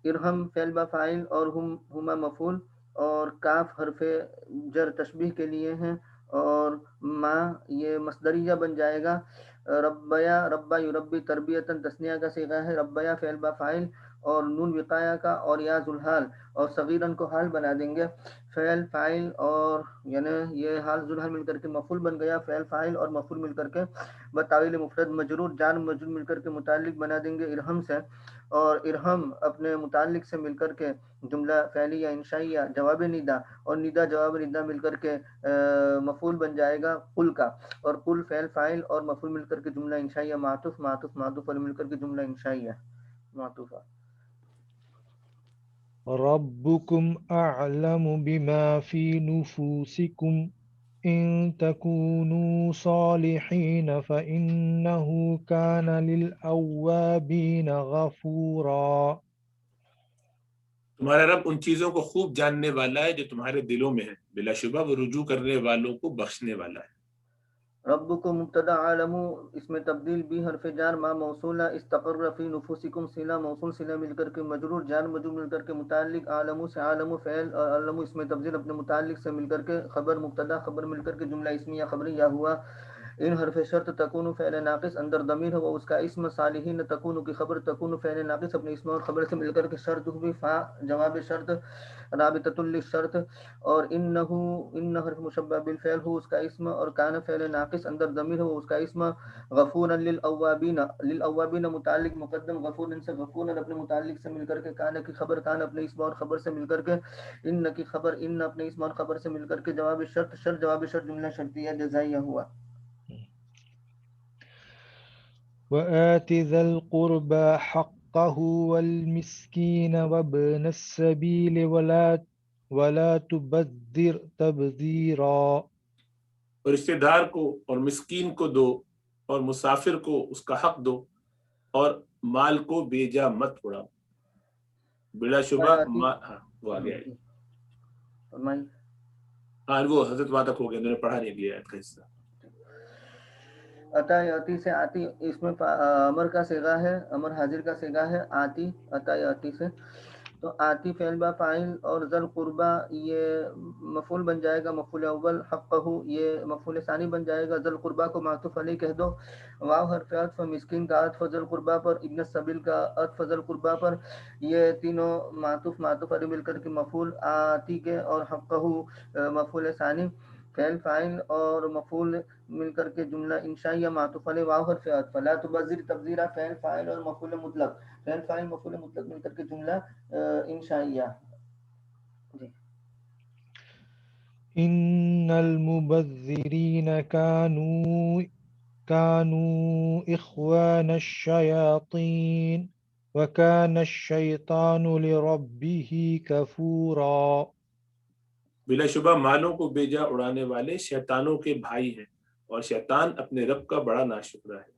ارحم فعل با فاعل اور ہما مفعول، اور کاف حرف جر تشبیہ کے لیے ہیں، اور ما یہ مصدریہ بن جائے گا۔ ربیا ربا یربی تربیتاً تثنیہ کا صیغہ ہے، ربیا فعل با فاعل اور نون وقایہ کا، اور یا ذوالحال اور صغیرن کو حال بنا دیں گے۔ فعل فاعل اور یعنی یہ حال ذوالحال مل کر کے مفعول بن گیا، فعل فاعل اور مفعول مل کر کے بتاویل مفرد مجرور جان مجرور مل کر کے متعلق بنا دیں گے ارحم سے، اور ارحم اپنے متعلق سے مل کر کے جملہ فعلیہ انشائیہ جواب ندا، اور ندا جواب ندا مل کر کے مفعول بن جائے گا قل کا، اور قل فعل فاعل اور مفعول مل کر کے جملہ انشائیہ معطوف معطوف معطوف اور مل کر کے جملہ انشائیہ معطوفہ۔ ربكم أعلم بما في نفوسكم إن تكونوا صالحين فإنه كان للأوابين غفورا۔ تمہارا رب ان چیزوں کو خوب جاننے والا ہے جو تمہارے دلوں میں ہے، بلا شبہ وہ رجوع کرنے والوں کو بخشنے والا ہے۔ ربکم مبتدا عالم، اس میں تبدیل بھی حرف جار ما موصولہ، استقر فی نفوسکم صلہ موصول صلہ مل کر کے مجرور جار مجرور مل کر کے متعلق عالم سے عالم فعل، اور عالم اس میں تبدیل اپنے متعلق سے مل کر کے خبر مبتدا خبر مل کر کے جملہ اسمیہ خبریہ ہوا۔ ان حرف شرط تکون فعل ناقص اندر ضمیر ہو وہ اس کا اسم، صالحین تکون کی خبر، تکون فعل ناقص اپنے اسم اور خبر سے مل کر کے شرط ہوئی، فا جواب شرط رابطۃ للشرط، اور ان حرف مشبہ بالفعل ہو اس کا اسم، اور کان فعل ناقص اندر ضمیر ہو اس کا اسم، غفورا للاوابین للاوابین متعلق مقدم، غفورا سے غفورا اپنے متعلق سے مل کر کے، کان کی خبر کان اپنے اسم اور خبر سے مل کر کے، ان کی خبر ان اپنے اسم اور خبر سے مل کر کے جواب شرط شرط جواب شرط جملہ شرطیہ جزائیہ ہوا۔ وآت ذا القربى حقه والمسكين وابن السبيل ولا تبذر تبذيرا۔ اور رشتہ دار کو اور مسکین کو دو، اور مسافر کو اس کا حق دو، اور مال کو بیجا مت اڑاؤ، بلا شبہ وہ آ گیا ہے، ہاں وہ حضرت وہاں تک ہو گیا، انہوں نے پڑھا نہیں لیا کا حصہ۔ عطا آتی سے آتی، اس میں امر کا صیغہ ہے، امر حاضر کا صیغہ ہے آتی، عطا آتی سے، تو آتی فعل با فاعل، اور ذل قربا یہ مفعول بن جائے گا، مفعول اول، حقہ یہ مفعول ثانی بن جائے گا، ذل قربا کو معطوف علیہ کہہ دو، واو حرف عطف، مسکین کا عطف ذل قربا پر، ابن السبیل کا عطف ذل قربا پر، یہ تینوں معطوف معطوف علیہ مل کر کے مفعول آتی کے، اور حقہ مفعول ثانی، فعل فاعل اور مفعول مل کر کے جملہ انشائیہ معطوف علیہ واو حرف عطف، لا تبذر تبذیرا فعل فاعل اور مفعول مطلق، فعل فاعل مفعول مطلق مل کر کے جملہ انشائیہ۔ إن إن المبذرين كانوا إخوان الشياطين وكان الشيطان لربه كفورا. بلا شبہ مالوں کو بیجا اڑانے والے شیطانوں کے بھائی ہیں اور شیطان اپنے رب کا بڑا ناشکرا ہے.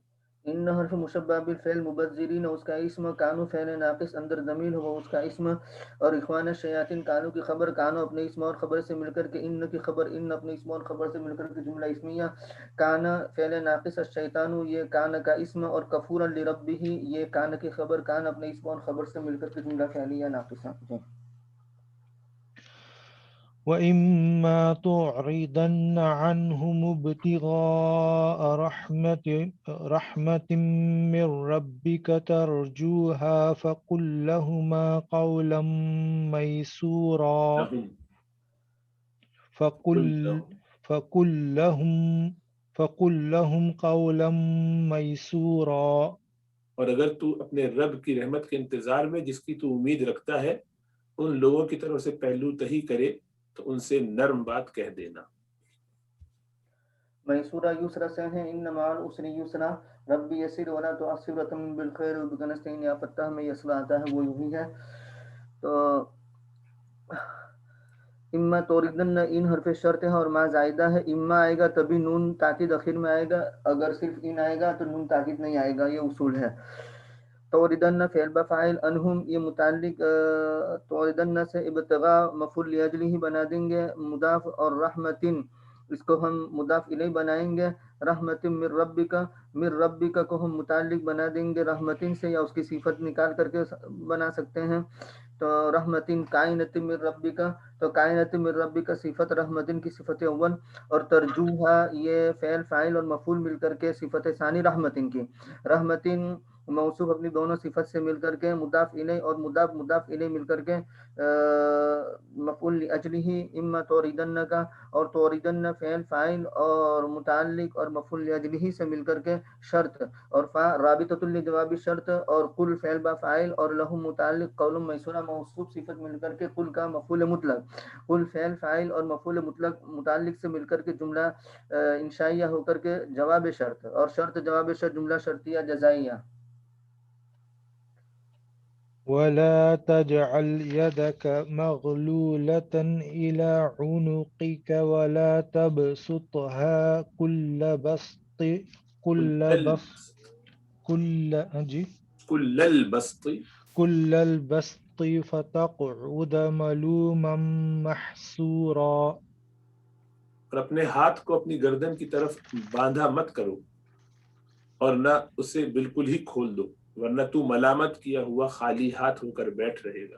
ان حرف مشبہ بالفعل مبذرین اس کا اسم، کانو فعل ناقص اندر ضمیر ہو اس کا اسم، اور اخوان الشیاطین کانو کی خبر، کانو اپنے اسم اور خبر سے مل کر کے، ان کی خبر، ان اپنے اسم اور خبر سے مل کر کے جملہ اسمیہ، کانا فعل ناقص الشیطان یہ کان کا اسم، اور کفورا لربہ یہ کان کی خبر، کان اپنے اسم اور خبر سے مل کر کے جملہ فعلیہ ناقصہ. وَإِمَّا تُعْرِضَنَّ عَنْهُمُ ابْتِغَاءَ رَحْمَةٍ مِّن رَّبِّكَ تَرْجُوهَا فَقُل لَّهُمَا قَوْلًا مَّيْسُورًا. لہم فَقُل لَّهُمْ قَوْلًا مَّيْسُورًا. اور اگر تو اپنے رب کی رحمت کے انتظار میں جس کی تو امید رکھتا ہے ان لوگوں کی طرف سے پہلو تہی کرے تو ان سے نرم بات کہہ دینا. میسورہ یسرا سے ہیں، ان مع العسر یسرا، ربی یسر ولا تعسر وتمم بالخیر وبک نستعین. یا فتح میں یسرا آتا ہے وہ یوں ہی ہے. تو اما توردن ان حرف شرط ہے اور ما زائدہ ہے. اما آئے گا تبھی نون تاکید آخر میں آئے گا، اگر صرف ان آئے گا تو نون تاکید نہیں آئے گا، یہ اصول ہے. توردن فعل بفاعل، انہم یہ متعلق توردن سے ابتغاء مفعول لاجلہ ہی بنا دیں گے مضاف، اور رحمتن اس کو ہم مضاف الیہ بنائیں گے. رحمت من ربک، من ربک کو ہم متعلق بنا دیں گے رحمتن سے، یا اس کی صفت نکال کر کے بنا سکتے ہیں. تو رحمتن کائنۃ من ربک، تو کائنۃ من ربک صفت رحمتن کی صفت اول، اور ترجوہا یہ فعل فاعل اور مفعول مل کر کے صفت ثانی رحمتن کی. رحمتن موصوف اپنی دونوں صفت سے مل کر کے مضاف الیہ اور مضاف الیہ مل کر کے مفعول لاجلہ. اما توردن کا، اور توردن فعل فاعل اور متعلق اور مفعول لاجلہ سے مل کر کے شرط، اور فا رابطۃ لجواب شرط، اور قل فعل با فاعل اور لہم متعلق، قول میسورہ موصوف صفت مل کر کے قل کا مفعول مطلق، قل فعل فاعل اور مفعول مطلق متعلق سے مل کر کے جملہ انشائیہ ہو کر کے جواب شرط، اور شرط جواب شرط جملہ شرطیہ جزائیہ. ولا تجعل يدك مغلولة إلى عنقك ولا تبسطها كل البسط فتقعد ملوما محسورا. اور اپنے ہاتھ کو اپنی گردن کی طرف باندھا مت کرو اور نہ اسے بالکل ہی کھول دو، ورنہ تو ملامت کیا ہوا خالی ہاتھ ہو کر بیٹھ رہے گا.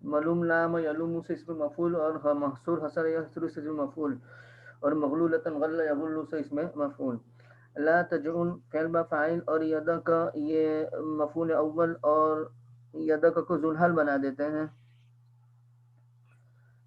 ملوم لام یلوم سے اس میں مفعول، اور محصور حسر یحصر سے مفعول، اور مغلولتن غل یغل سے اس میں مفعول. لا تجعل فعل با فاعل، اور یدا کا یہ مفعول اول، اور یدا کا کو ذوالحال بنا دیتے ہیں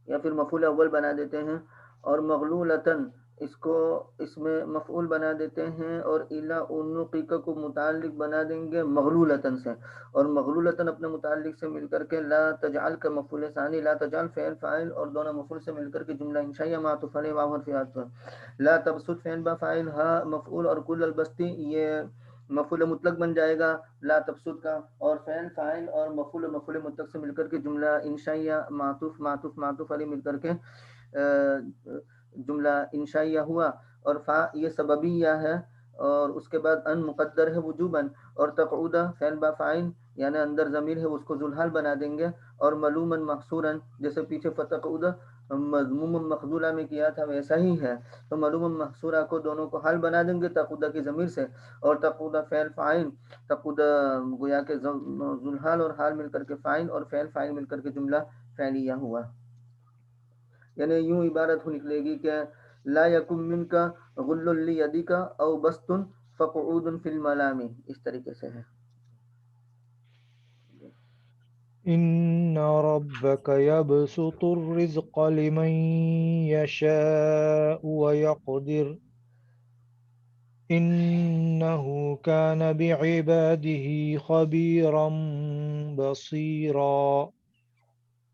یا پھر مفعول اول بنا دیتے ہیں، اور مغلولتن اس کو اس میں مفعول بنا دیتے ہیں، اور الا عنقک کو متعلق بنا دیں گے مغلولتن سے، اور مغلولتن اپنے متعلق سے مل کر کے لا تجعل کا مفعول ثانی، لا تجعل فعل فاعل اور دونوں مفعول سے مل کر کے جملہ انشائیہ معطوف علیہ واو حرف عطف. لا تبسط فعل با فاعل، ہا مفعول، اور کل البسطی یہ مفعول مطلق بن جائے گا لا تبسط کا، اور فعل فاعل اور مفعول مطلق سے مل کر کے جملہ انشائیہ معطوف علیہ مل کر کے جملہ انشائیہ ہوا. اور فا یہ سببیہ ہے، اور اس کے بعد ان مقدر ہے وجوباً، اور تقعودہ فعل با فاعل یعنی اندر ضمیر ہے اس کو ذوالحال بنا دیں گے، اور ملومن محصوراً جیسے پیچھے فتقعودہ مضموم مخذولہ میں کیا تھا ویسا ہی ہے، تو ملوم محصورہ کو دونوں کو حال بنا دیں گے تقعودہ کی ضمیر سے، اور تقعودہ فعل فاعل، تقعودہ گویا کے ذوالحال اور حال مل کر کے فاعل، اور فعل فاعل مل کر کے جملہ فعلیہ ہوا. یعنی یوں عبارت نکلے گی کہ لا یکم من کا غل لیدک او بسط فقعود فی الملام، اس طریقے سے ہے. إن ربك يبسط الرزق لمن يشاء ويقدر إنه كان بعباده خبيرا بصيرا.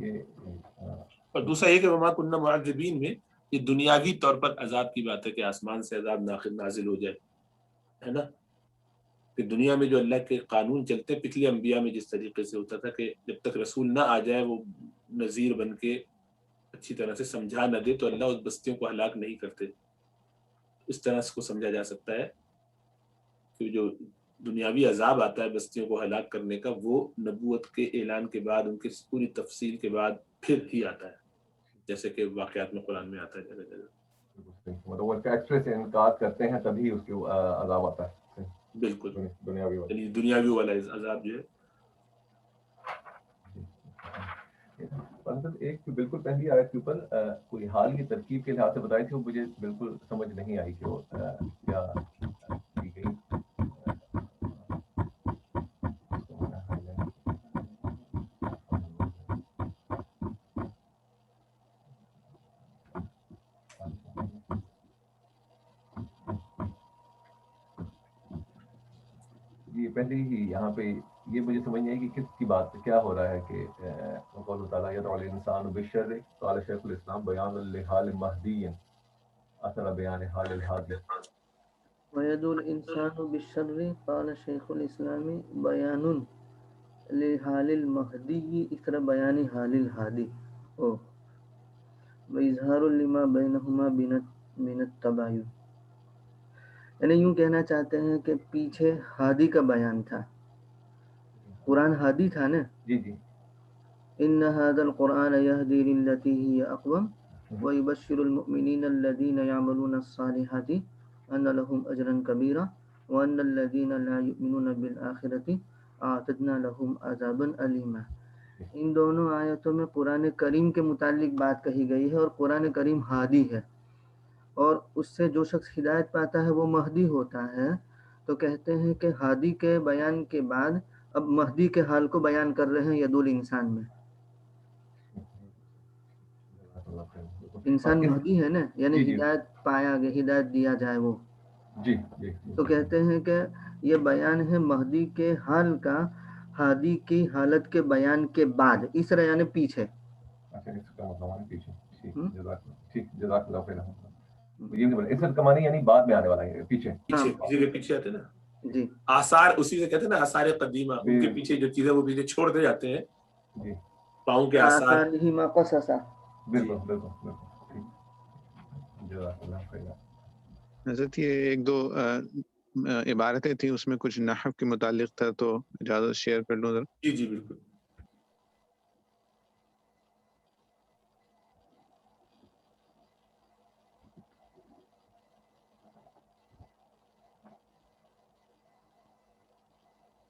یہ اور دوسرا یہ کہ وما کننا معذبین میں یہ دنیاوی طور پر عذاب کی بات ہے کہ آسمان سے عذاب نازل ہو جائے، ہے نا، کہ دنیا میں جو اللہ کے قانون چلتے ہیں پچھلے انبیاء میں جس طریقے سے ہوتا تھا کہ جب تک رسول نہ آ جائے وہ نذیر بن کے اچھی طرح سے سمجھا نہ دے تو اللہ اس بستیوں کو ہلاک نہیں کرتے. اس طرح سے کو سمجھا جا سکتا ہے کہ جو دنیاوی عذاب آتا ہے بستیوں کو ہلاک کرنے کا وہ نبوت کے اعلان کے بعد ان کی پوری تفصیل کے بعد پھر ہی آتا ہے، جیسے کہ واقعات میں قرآن میں آتا ہے جگہ جگہ. مطلب وہ فیکٹری سے انکار کرتے ہیں تبھی اس کے عذاب آتا ہے. بالکل دنیاوی والا. یعنی دنیاوی والا عذاب جو ہے. ایک بالکل پہلی آیت کے اوپر کوئی حال کی ترکیب کے لحاظ سے بتائی تھی، وہ مجھے بالکل سمجھ نہیں آئی کہ وہ کیا کی گئی. یہ پہلے ہی یہاں پہ یہ مجھے سمجھ نہیں آئی کہ کس کی بات کیا ہو رہا ہے کہ قول تعالیٰ یدعو الانسان بالشر قال شیخ الاسلام بیان لحال مہدی اثر بیان حال الہادی. ويدعو الإنسان بالشر قال شيخ الإسلام بيان لحال المهدي إثر بيان حال الهادي وإظهار لما بينهما من التباين. یعنی یوں کہنا چاہتے ہیں کہ پیچھے ہادی کا بیان تھا، قرآن ہادی تھا نا. جی جی. ان هذا القرآن يهدي للتي هي اقوم ويبشر المؤمنين الذين يعملون الصالحات ان لهم اجرا كبيرا وان الذين لا يؤمنون بالآخرة اعتدنا لهم عذابا أليما. ان دونوں آیتوں میں قرآن کریم کے متعلق بات کہی گئی ہے اور قرآن کریم ہادی ہے اور اس سے جو شخص ہدایت پاتا ہے وہ مہدی ہوتا ہے. تو کہتے ہیں کہ ہادی کے بیان کے بعد اب مہدی کے حال کو بیان کر رہے ہیں یدعو الانسان میں. انسان مہدی ہے نا، یعنی ہدایت پایا گیا، ہدایت دیا جائے وہ. جی جی. تو کہتے ہیں کہ یہ بیان ہے مہدی کے حال کا ہادی کی حالت کے بیان کے بعد. اس طرح یعنی پیچھے. اچھا اس کا مطلب پیچھے. ٹھیک جزاک اللہ خیر. اس کا معنی یعنی بعد میں آنے والا ہے، پیچھے پیچھے آتے نا. جی آثار اسی سے کہتے ہیں نا، آثار قدیمہ، ان کے پیچھے جو چیزیں وہ پیچھے چھوڑتے جاتے ہیں. جی. پاؤں کے آثار. بالکل بالکل. جزاک اللہ خیر. حضرت یہ ایک دو عبارتیں تھیں اس میں کچھ نحو کے متعلق تھا تو اجازت شیئر کر لوں ذرا. جی جی بالکل.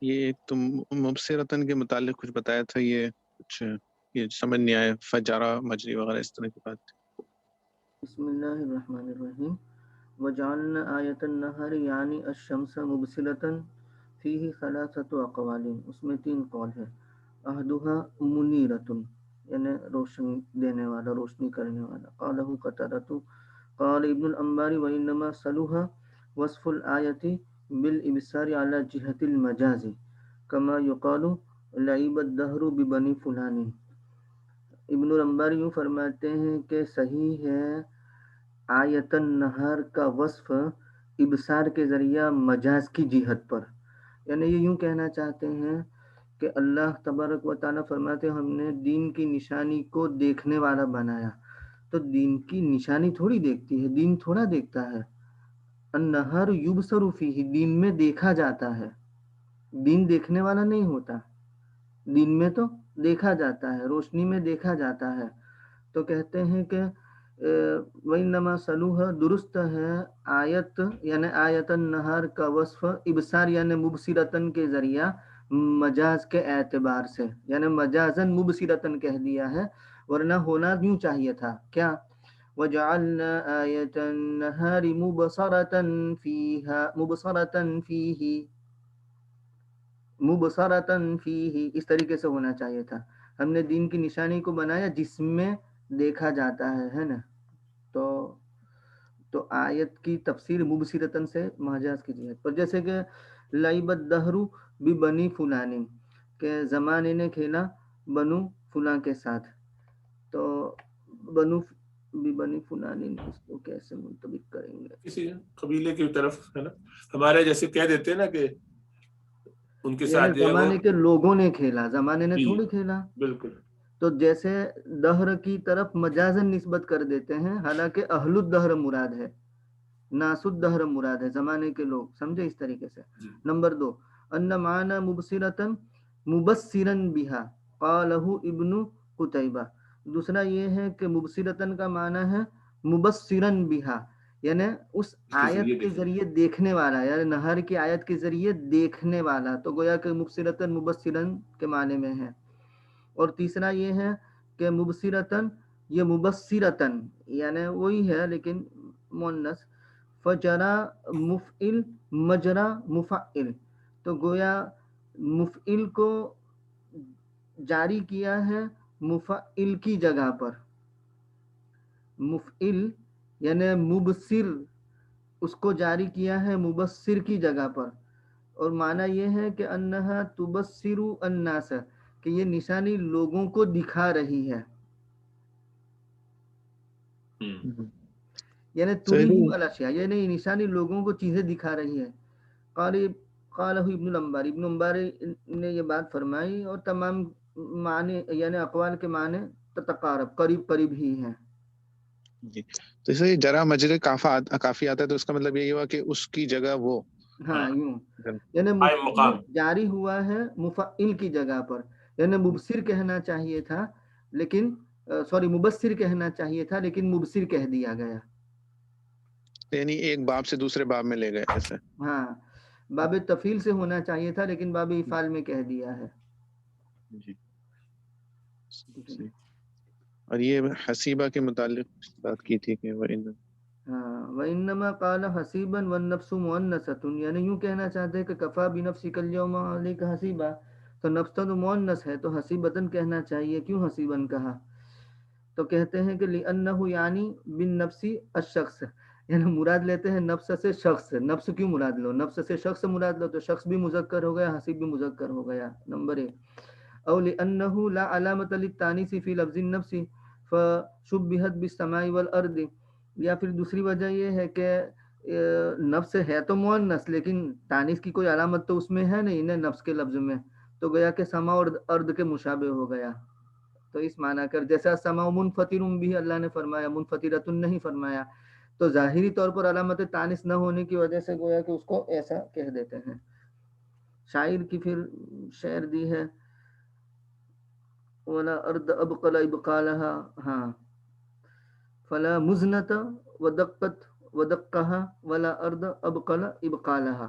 یہ تم مبصرتن کے متعلق کچھ بتایا تھا، یہ کچھ یہ سمجھ نہیں آیا، فجارہ مجری وغیرہ اس طرح کی بات تھی. بسم اللہ الرحمن الرحیم. وجعلنا آیۃ النہار یعنی الشمس مبصرۃ فیہ ثلاثۃ اقوال. اس میں 3 قول ہے. احدها منیرۃ یعنی روشن دینے والا، روشنی کرنے والا. قالہ قتادہ قال ابن الانبار وانما صلوها وصف الآیۃ بالابصار علی جہۃ المجاز کما یقال لعب الدہر ببنی فلان. ابن الانبار یوں فرماتے ہیں کہ صحیح ہے آیت النہار کا وصف ابصار کے ذریعہ مجاز کی جہت پر. یعنی یہ یوں کہنا چاہتے ہیں کہ اللہ تبارک و تعالیٰ فرماتے ہیں ہم نے دین کی نشانی کو دیکھنے والا بنایا. تو دین کی نشانی تھوڑی دیکھتی ہے، دین تھوڑا دیکھتا ہے. النہار یبصر فیہ، دین میں دیکھا جاتا ہے، دین دیکھنے والا نہیں ہوتا. دین میں تو دیکھا جاتا ہے، روشنی میں دیکھا جاتا ہے. تو کہتے ہیں کہ وَإِنَّمَا صَلُوهَا درست ہے آیت یعنی آیت النہار کا وصف ابصار یعنی مبصرتن کے ذریعہ مجاز کے اعتبار سے، یعنی مجازن مبصرتن کہہ دیا ہے، ورنہ ہونا یوں چاہیے تھا کیا وَجَعَلْنَا آیَةَ النَّهَارِ مُبْصَرَةً فِيهِ، اس طریقے سے ہونا چاہیے تھا. ہم نے دین کی نشانی کو بنایا جس میں دیکھا جاتا ہے نا. تو آیت کی تفسیر مبصرتن سے مجاز کی جہت پر، جیسے کہ لعب الدہر ببنی فلان، کہ زمانے نے کھیلا بنو فلاں کے ساتھ. تو بنی فلانی اس کو کیسے منطبق کریں گے؟ کسی قبیلے کی طرف ہے نا، ہمارے جیسے کہہ دیتے ہیں نا کہ ان کے ساتھ جو ہے وہ زمانے کے لوگوں نے کھیلا، زمانے نے جی تھوڑی کھیلا. بالکل تو جیسے دہر کی طرف مجازن نسبت کر دیتے ہیں، حالانکہ اہل الدہر مراد ہے، ناس الدہر مراد ہے، زمانے کے لوگ. سمجھے اس طریقے سے. جی نمبر 2 ان معنی مبصرتن مبصرن بہا قالہ ابن قتیبہ. دوسرا یہ ہے کہ مبصرتن کا معنی ہے مبصرن بہا، یعنی اس اس کے ذریعے آیت کے دیکھیں. ذریعے دیکھنے والا، یعنی نہر کی آیت کے ذریعے دیکھنے والا. تو گویا کہ مبصرتن مبصرن کے معنی میں ہے. اور تیسرا یہ ہے کہ مبصرتن یہ مبصرتن یعنی وہی ہے لیکن مؤنث. فجرا مفعل مجرا مفعل، تو گویا مفعل کو جاری کیا ہے مفعل کی جگہ پر. مفعل یعنی مبصر اس کو جاری کیا ہے مبصر کی جگہ پر. اور معنی یہ ہے کہ انہا تبصر الناس، کہ یہ نشانی لوگوں کو دکھا رہی ہے، یعنی تریہم الاشیاء، یعنی نشانی لوگوں کو چیزیں دکھا رہی ہے. قالہ ابن الانباری، ابن انباری نے یہ بات فرمائی. اور تمام معنی یعنی اقوال کے معنی تتقارب قریب قریب ہی ہیں. جی. تو اس جرا مجرے کافی آتا ہے، تو اس کا مطلب یہی ہوا کہ اس کی جگہ وہ. ہاں یوں، یعنی قائم مقام. جاری ہوا ہے مفعل کی جگہ پر، یعنی مبصر کہنا چاہیے تھا لیکن مبصر کہنا چاہیے تھا لیکن مبصر کہہ دیا گیا. یعنی ایک باب سے دوسرے باب میں لے گئے ایسے. ہاں، باب تفیل سے ہونا چاہیے تھا لیکن باب افعال میں کہہ دیا ہے. جی. اور یہ حسیبہ کے متعلق بات کی تھی کہ وَإِنَّمَا قَالَ حَسِيبًا وَالنَّفْسُ مُؤَنَّثَةٌ، یعنی یوں کہنا چاہتے ہیں کہ کفا بنفسک اليوم علیک حسیبا، تو نفس تو مؤنث ہے تو حسیبتن کہنا چاہیے. کیوں حسیبن کہا؟ تو کہتے ہیں کہ لِأَنَّهُ یعنی بالنفس الشخص، یعنی مراد لیتے ہیں نفس سے شخص. نفس کیوں مراد لو؟ نفس سے شخص مراد لو تو شخص بھی مذکر ہو گیا، حسیب بھی مذکر ہو گیا. نمبر 1 او لِأَنَّهُ لا علامة للتانیث فی لفظ النفس فشبہت بالسماء والارض، یا پھر دوسری وجہ یہ ہے کہ نفس ہے تو مؤنث لیکن تانیث کی کوئی علامت تو اس میں ہے نہیں نفس کے لفظ میں، تو گویا کہ سما اور ارض کے مشابہ ہو گیا. تو اس معنی کر جیسا سما منفطر بھی اللہ نے فرمایا، منفطرۃ نہیں فرمایا، تو ظاہری طور پر علامت تانیث نہ ہونے کی وجہ سے گویا کہ اس کو ایسا کہہ دیتے ہیں. شاعر کی پھر شعر دی ہے ولا ارض ابقل ابقالها، ہاں فلا مزنت ودقت ودقها ولا ارض ابقل ابقالها.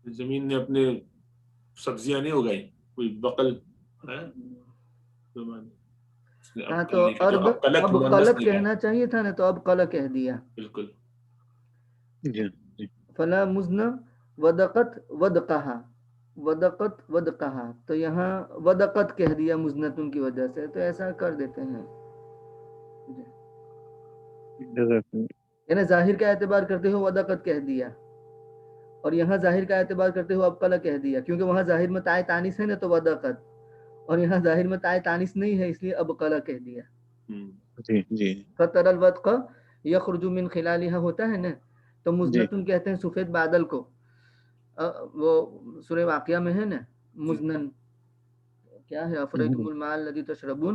زمین نے اپنے سبزیاں نہیں اگائی، کوئی بقل ہے ہاں، تو ارض اب قلت کہنا چاہیے تھا نا، تو اب قلت کہہ دیا. بالکل. فلا مزن ودقت ودقها، ودقت ودقها، تو یہاں ودقت کہہ دیا مزنتن کی وجہ سے، تو ایسا کر دیتے ہیں. یعنی ظاہر کا اعتبار کرتے ہو ودقت کہہ دیا، اور یہاں ظاہر کا اعتبار کرتے ہو اب قلت کہہ دیا، کیونکہ وہاں ظاہر میں تائے تانیث ہے نا تو ودقت، اور یہاں ظاہر میں تائے تانیث نہیں ہے اس لیے اب قلت کہہ دیا. جی جی. فَتَرَى الْوَدْقَ يَخْرُجُ مِنْ خِلَالِهَا ہوتا ہے نا، تو مزنتن کہتے ہیں سفید بادل کو. وہ سورہ واقعہ میں ہے نا مزنن کیا ہے، افریتم الماء الذی تشربون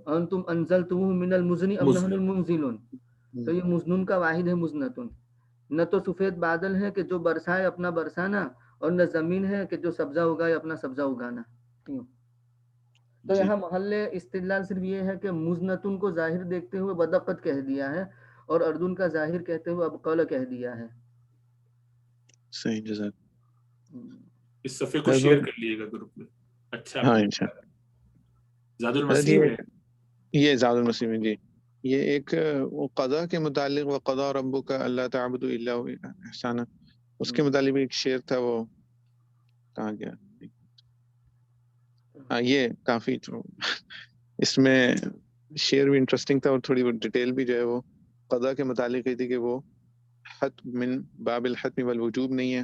انتم انزلتموه من المزن ام نحن المنزلون. تو یہ مزنن کا واحد ہے مزنتن. نہ تو سفید بادل ہے کہ جو برسائے اپنا برسانا، اور نہ زمین ہے کہ جو سبزہ اگائے اپنا سبزہ اگانا. تو یہاں محل استدلال صرف یہ ہے کہ مزنتن کو ظاہر دیکھتے ہوئے بدقت کہہ دیا ہے، اور اردن کا ظاہر کہتے ہوئے اب قل کہہ دیا ہے. صحیح. جزاک. اس صفحے کو شیئر کر لیے گا گروپ میں. اچھا. ہاں انشاءاللہ. زاد المسیح میں یہ زاد المسیح میں جی، یہ ایک قضا کے متعلق وقضا ربک اللہ تعبدوا الا احسانا، اس کے متعلق ایک شعر تھا، وہ کہاں گیا؟ یہ کافی اس میں شعر بھی انٹرسٹنگ تھا، اور تھوڑی وہ ڈیٹیل بھی جو ہے وہ قضا کے متعلق تھی کہ وہ حتم من باب الحتم والوجوب نہیں ہے،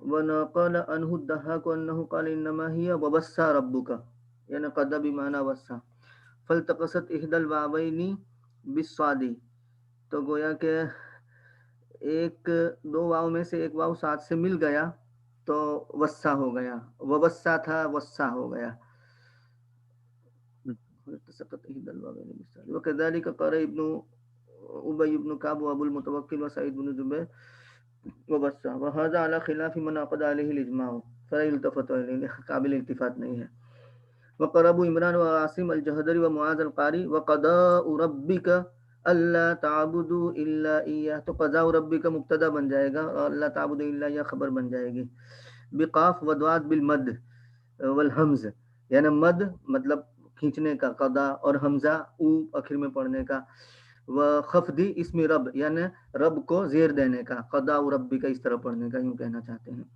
ونقل عنه الضحاك أنه قال إنما هي ووصى ربك يعني قد بمعنى وصى فالتقصت إحدى الواوين بالصاد تو گویا کہ ایک دو واو میں سے ایک واو ساتھ سے مل گیا تو وصا ہو گیا، ووصا تھا وصا ہو گیا. وكذلك قال ابن أبي بن كعب وأبو المتوكل وسعيد بن جبير وبصا وهذا على خلاف من عقد عليه الإجماع فلا يلتفت إليه، قابل التفات نہیں ہے. وقرأ عمران وعاصم الجهدري ومعاذ القاري وقضاء ربك اللہ تعبدوا الا ایہ، تو قضاء ربک مبتدا بن جائے گا اور اللہ تعبدوا الا ایہ خبر بن جائے گی. بقاف ودوات بالمد والحمز، یعنی مد مطلب کھینچنے کا قضا اور حمزہ او آخر میں پڑھنے کا. وخفضی اسم رب یعنی رب کو زیر دینے کا، قضاء ربک اس طرح پڑھنے کا، یوں کہنا چاہتے ہیں.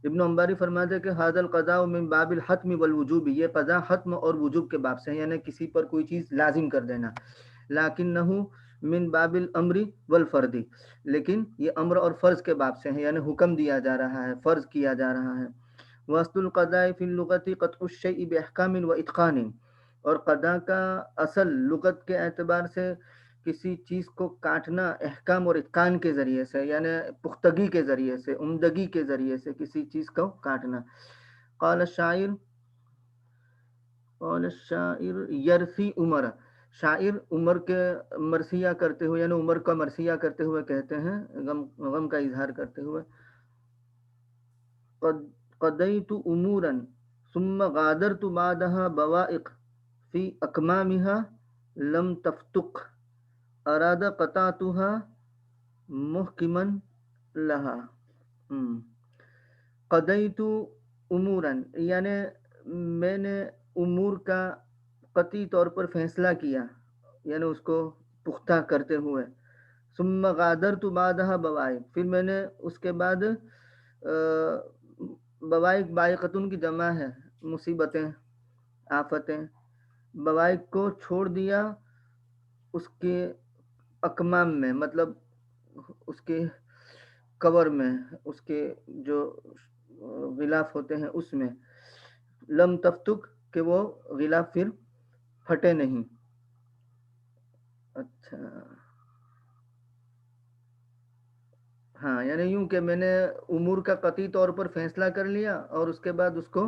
ابن انباری فرماتے ہیں کہ ھذا القضاء من باب الحتم والوجوب، یہ قضا حتم اور وجوب کے باب سے ہے، یعنی کسی پر کوئی چیز لازم کر دینا. لیکنہ من باب الامر والفرد، لیکن یہ امر اور فرض کے باب سے ہے، یعنی حکم دیا جا رہا ہے، فرض کیا جا رہا ہے. واصل القضاء فی اللغۃ قطع الشیء باحکام واتقان، اور قضا کا اصل لغت کے اعتبار سے کسی چیز کو کاٹنا احکام اور اتقان کے ذریعے سے، یعنی پختگی کے ذریعے سے، عمدگی کے ذریعے سے کسی چیز کو کاٹنا. قال الشاعر یرثی عمر، شاعر عمر کے مرثیہ کرتے ہوئے، یعنی عمر کا مرثیہ کرتے ہوئے کہتے ہیں، غم کا اظہار کرتے ہوئے، قضیت امورا ثم غادرت بعدها بوائق فی اکمامها لم تفتق اراد قطعتها محکما لها. قضیت امورا یعنی میں نے امور کا قطعی طور پر فیصلہ کیا، یعنی اس کو پختہ کرتے ہوئے. ثم غادرت بعدها بوائق، پھر میں نے اس کے بعد بوائق بائقتن کی جمع ہے مصیبتیں، آفتیں، بوائق کو چھوڑ دیا اس کے اکمام میں، مطلب اس کے کور میں، اس کے جو غلاف ہوتے ہیں اس میں. لم تفتک کہ وہ غلاف پھر پھٹے نہیں. اچھا ہاں، یعنی یوں کہ میں نے امور کا قطعی طور پر فیصلہ کر لیا اور اس کے بعد اس کو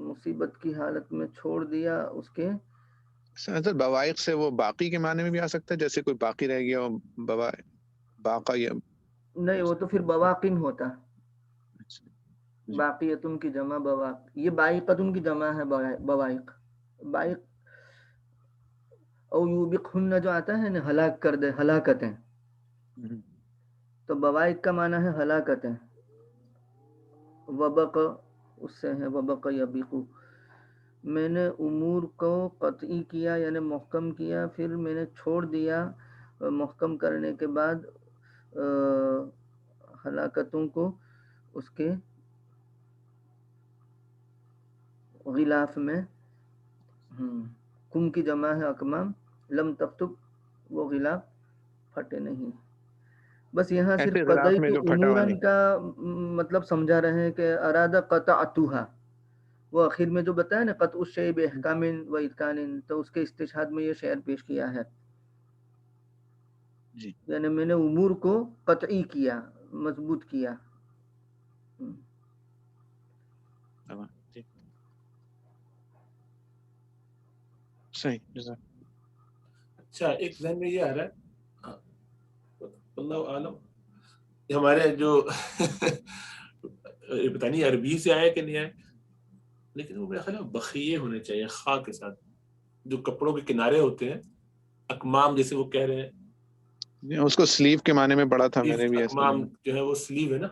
مصیبت کی حالت میں چھوڑ دیا اس کے. حضرت بوائق سے وہ باقی کے معنی میں بھی آ سکتا ہے، جیسے کوئی باقی رہ گیا باقا یا نہیں، وہ تو پھر بواقن ہوتا، باقیتن کی جمع بواق، یہ بائقتن کی جمع ہے بوائق. بائق او یوبقہن جو آتا ہے نا ہلاک کر دے، ہلاکتیں، تو بوائق کا معنی ہے ہلاکتیں. وبق اس سے ہے وبق یبقو. میں نے امور کو قطعی کیا یعنی محکم کیا، پھر میں نے چھوڑ دیا محکم کرنے کے بعد ہلاکتوں کو اس کے غلاف میں. کم کی جمع ہے اکمام، لم تفتک وہ غلاف پھٹے نہیں. بس یہاں صرف قضیت اموراً کا مطلب سمجھا رہے ہیں کہ ارادہ قطعتها، وہ آخر میں جو بتایا نا قطع الشیء باحکام و اتقان، تو اس کے استشہاد میں یہ شعر پیش کیا ہے. یعنی میں نے امور کو قطعی کیا، مضبوط کیا. صحیح. اچھا، ایک ذہن میں یہ آ رہا ہے، اللہ عالم، ہمارے جو پتہ نہیں عربی سے آیا کہ نہیں آیا، لیکن وہ میرا خیال ہے بخیے ہونے چاہیے خاء کے ساتھ، جو کپڑوں کے کنارے ہوتے ہیں، اکمام جیسے وہ کہہ رہے ہیں، اس کو سلیو کے معنی میں پڑھا تھا میں نے بھی. اکمام جو ہے وہ سلیو ہے نا،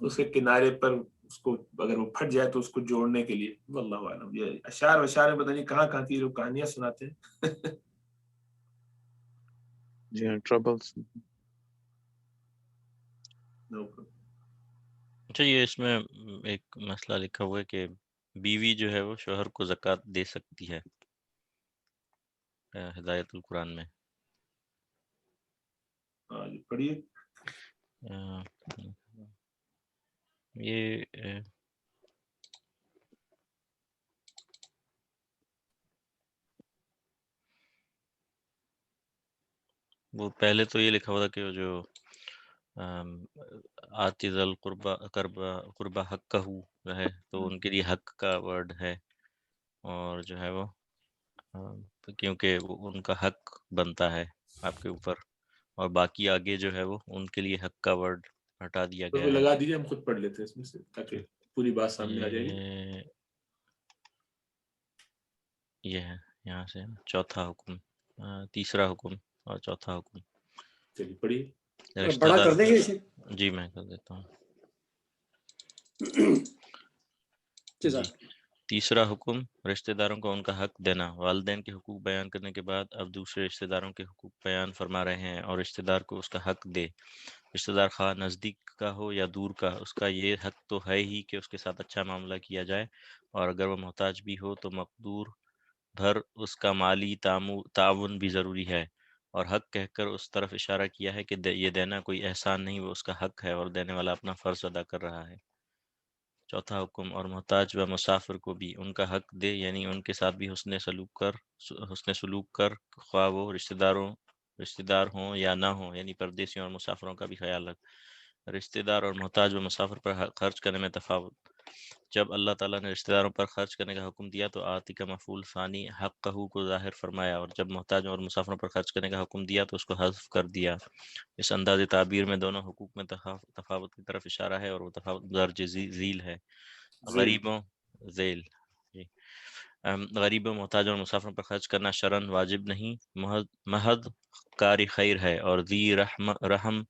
اس کے کنارے پر اس کو اگر وہ پھٹ جائے تو اس کو جوڑنے کے لیے. واللہ عالم. یہ اشعار وشعار میں پتہ نہیں کہاں کہاں کی لوگ کہانیاں سناتے ہیں. جی ہاں، ٹربلز. اچھا یہ اس میں ایک مسئلہ لکھا ہوا ہے کہ بیوی جو ہے وہ شوہر کو زکوٰۃ دے سکتی ہے ہدایت القرآن میں. جی پڑھیے. یہ وہ پہلے تو یہ لکھا ہوا تھا کہ جو آتی ذل قربا حق کا جو ہے تو ان کے لیے حق کا ورڈ ہے، اور جو ہے وہ کیونکہ ان کا حق بنتا ہے آپ کے اوپر، اور باقی آگے جو ہے وہ ان کے لیے حق کا ورڈ ہٹا دیا گیا ہے. لگا دیجیے، ہم خود پڑھ لیتے ہیں اس میں سے تاکہ پوری بات سامنے آ جائے گی. یہ ہے یہاں سے چوتھا حکم، تیسرا حکم اور چوتھا حکم. چلیے پڑھیے. بڑا کر دیں گے اسے. جی میں کر دیتا ہوں. جی تیسرا حکم رشتہ داروں کو ان کا حق دینا. والدین کے حقوق بیان کرنے کے بعد اب دوسرے رشتہ داروں کے حقوق بیان فرما رہے ہیں، اور رشتہ دار کو اس کا حق دے. رشتہ دار خواہ نزدیک کا ہو یا دور کا، اس کا یہ حق تو ہے ہی کہ اس کے ساتھ اچھا معاملہ کیا جائے، اور اگر وہ محتاج بھی ہو تو مقدور بھر اس کا مالی تعاون بھی ضروری ہے. اور حق کہہ کر اس طرف اشارہ کیا ہے کہ یہ دینا کوئی احسان نہیں، وہ اس کا حق ہے، اور دینے والا اپنا فرض ادا کر رہا ہے. چوتھا حکم اور محتاج و مسافر کو بھی ان کا حق دے، یعنی ان کے ساتھ بھی حسن سلوک کر خواہ وہ رشتہ دار ہوں یا نہ ہوں، یعنی پردیسیوں اور مسافروں کا بھی خیال رکھ. رشتہ دار اور محتاج و مسافر پر خرچ کرنے میں تفاوت. جب اللہ تعالیٰ نے رشتہ داروں پر خرچ کرنے کا حکم دیا تو آتی کا مفعول ثانی حقہ کو ظاہر فرمایا، اور جب محتاجوں اور مسافروں پر خرچ کرنے کا حکم دیا تو اس کو حذف کر دیا. اس انداز تعبیر میں دونوں حقوق میں تفاوت کی طرف اشارہ ہے، اور وہ تفاوت درج ذیل ہے. غریبوں غریبوں محتاجوں اور مسافروں پر خرچ کرنا شرعاً واجب نہیں، محض کاری خیر ہے. اور ذی رحم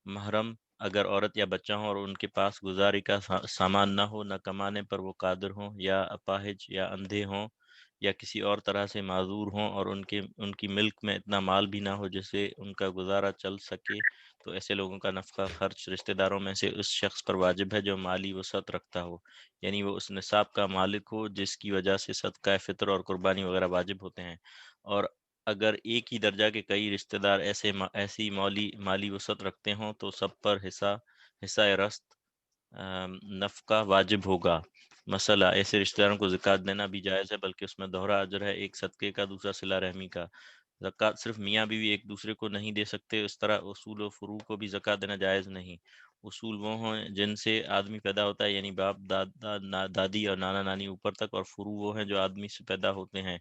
محرم اگر عورت یا بچہ ہوں اور ان کے پاس گزاری کا سامان نہ ہو، نہ کمانے پر وہ قادر ہوں، یا اپاہج یا اندھے ہوں، یا کسی اور طرح سے معذور ہوں، اور ان کی ملک میں اتنا مال بھی نہ ہو جس سے ان کا گزارا چل سکے، تو ایسے لوگوں کا نفقہ خرچ رشتہ داروں میں سے اس شخص پر واجب ہے جو مالی وسعت رکھتا ہو، یعنی وہ اس نصاب کا مالک ہو جس کی وجہ سے صدقہ فطر اور قربانی وغیرہ واجب ہوتے ہیں. اور اگر ایک ہی درجہ کے کئی رشتہ دار ایسی مالی وسعت رکھتے ہوں تو سب پر حصہ رست نفقہ واجب ہوگا. مسئلہ ایسے رشتہ داروں کو زکوٰۃ دینا بھی جائز ہے، بلکہ اس میں دوہرا اجر ہے، ایک صدقے کا، دوسرا صلہ رحمی کا. زکوٰۃ صرف میاں بیوی ایک دوسرے کو نہیں دے سکتے، اس طرح اصول و فروع کو بھی زکوٰۃ دینا جائز نہیں. اصول وہ ہیں جن سے آدمی پیدا ہوتا ہے، یعنی باپ دادا دادی اور نانا نانی اوپر تک، اور فروع وہ ہیں جو آدمی سے پیدا ہوتے ہیں،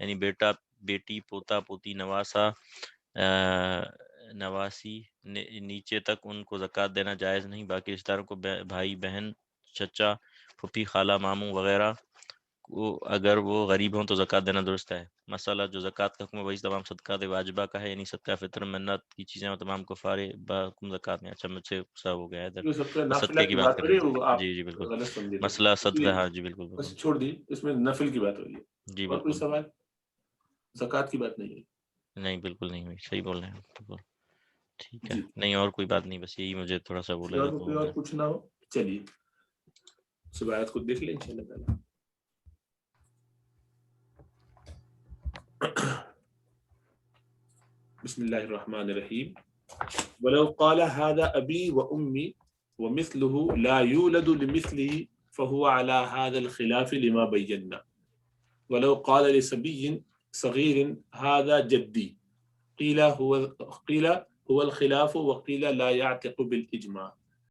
یعنی بیٹا بیٹی پوتا پوتی نواسا نواسی نیچے تک، ان کو زکوٰۃ دینا جائز نہیں. باقی رشتہ داروں کو بھائی بہن چچا پھوپھی خالہ ماموں وغیرہ کو اگر وہ غریب ہوں تو زکوٰۃ دینا درست ہے. مسئلہ جو زکوٰۃ کا حکم ہے وہی تمام صدقات واجبہ کا ہے، یعنی صدقہ فطر منت کی چیزیں اور تمام کفارے بحکم زکوٰۃ میں. اچھا مجھ سے غصہ ہو گیا ہے صدقے کی بات کر رہے ہیں. جی بالکل مسئلہ صدقہ، ہاں جی بالکل چھوڑ دی، اس میں نفل کی بات ہو رہی ہے. جی اور کوئی سوال؟ زکوٰۃ کی بات نہیں ہے. نہیں بالکل نہیں ہوئی، صحیح بول رہے ہیں بالکل ٹھیک ہے. نہیں اور کوئی بات نہیں، بس یہی مجھے تھوڑا سا بولے گا. کوئی اور پوچھنا ہو چلیے سبایت کو دیکھ لیں انشاءاللہ تعالی. بسم اللہ الرحمن الرحیم. ولو قال هذا ابي وامي ومثله لا يولد لمثله فهو على هذا الخلاف لما بينا. ولو قال لصبي صغير هذا جدي قيل هو الخلاف وقيل لا يعتق بالاجماع.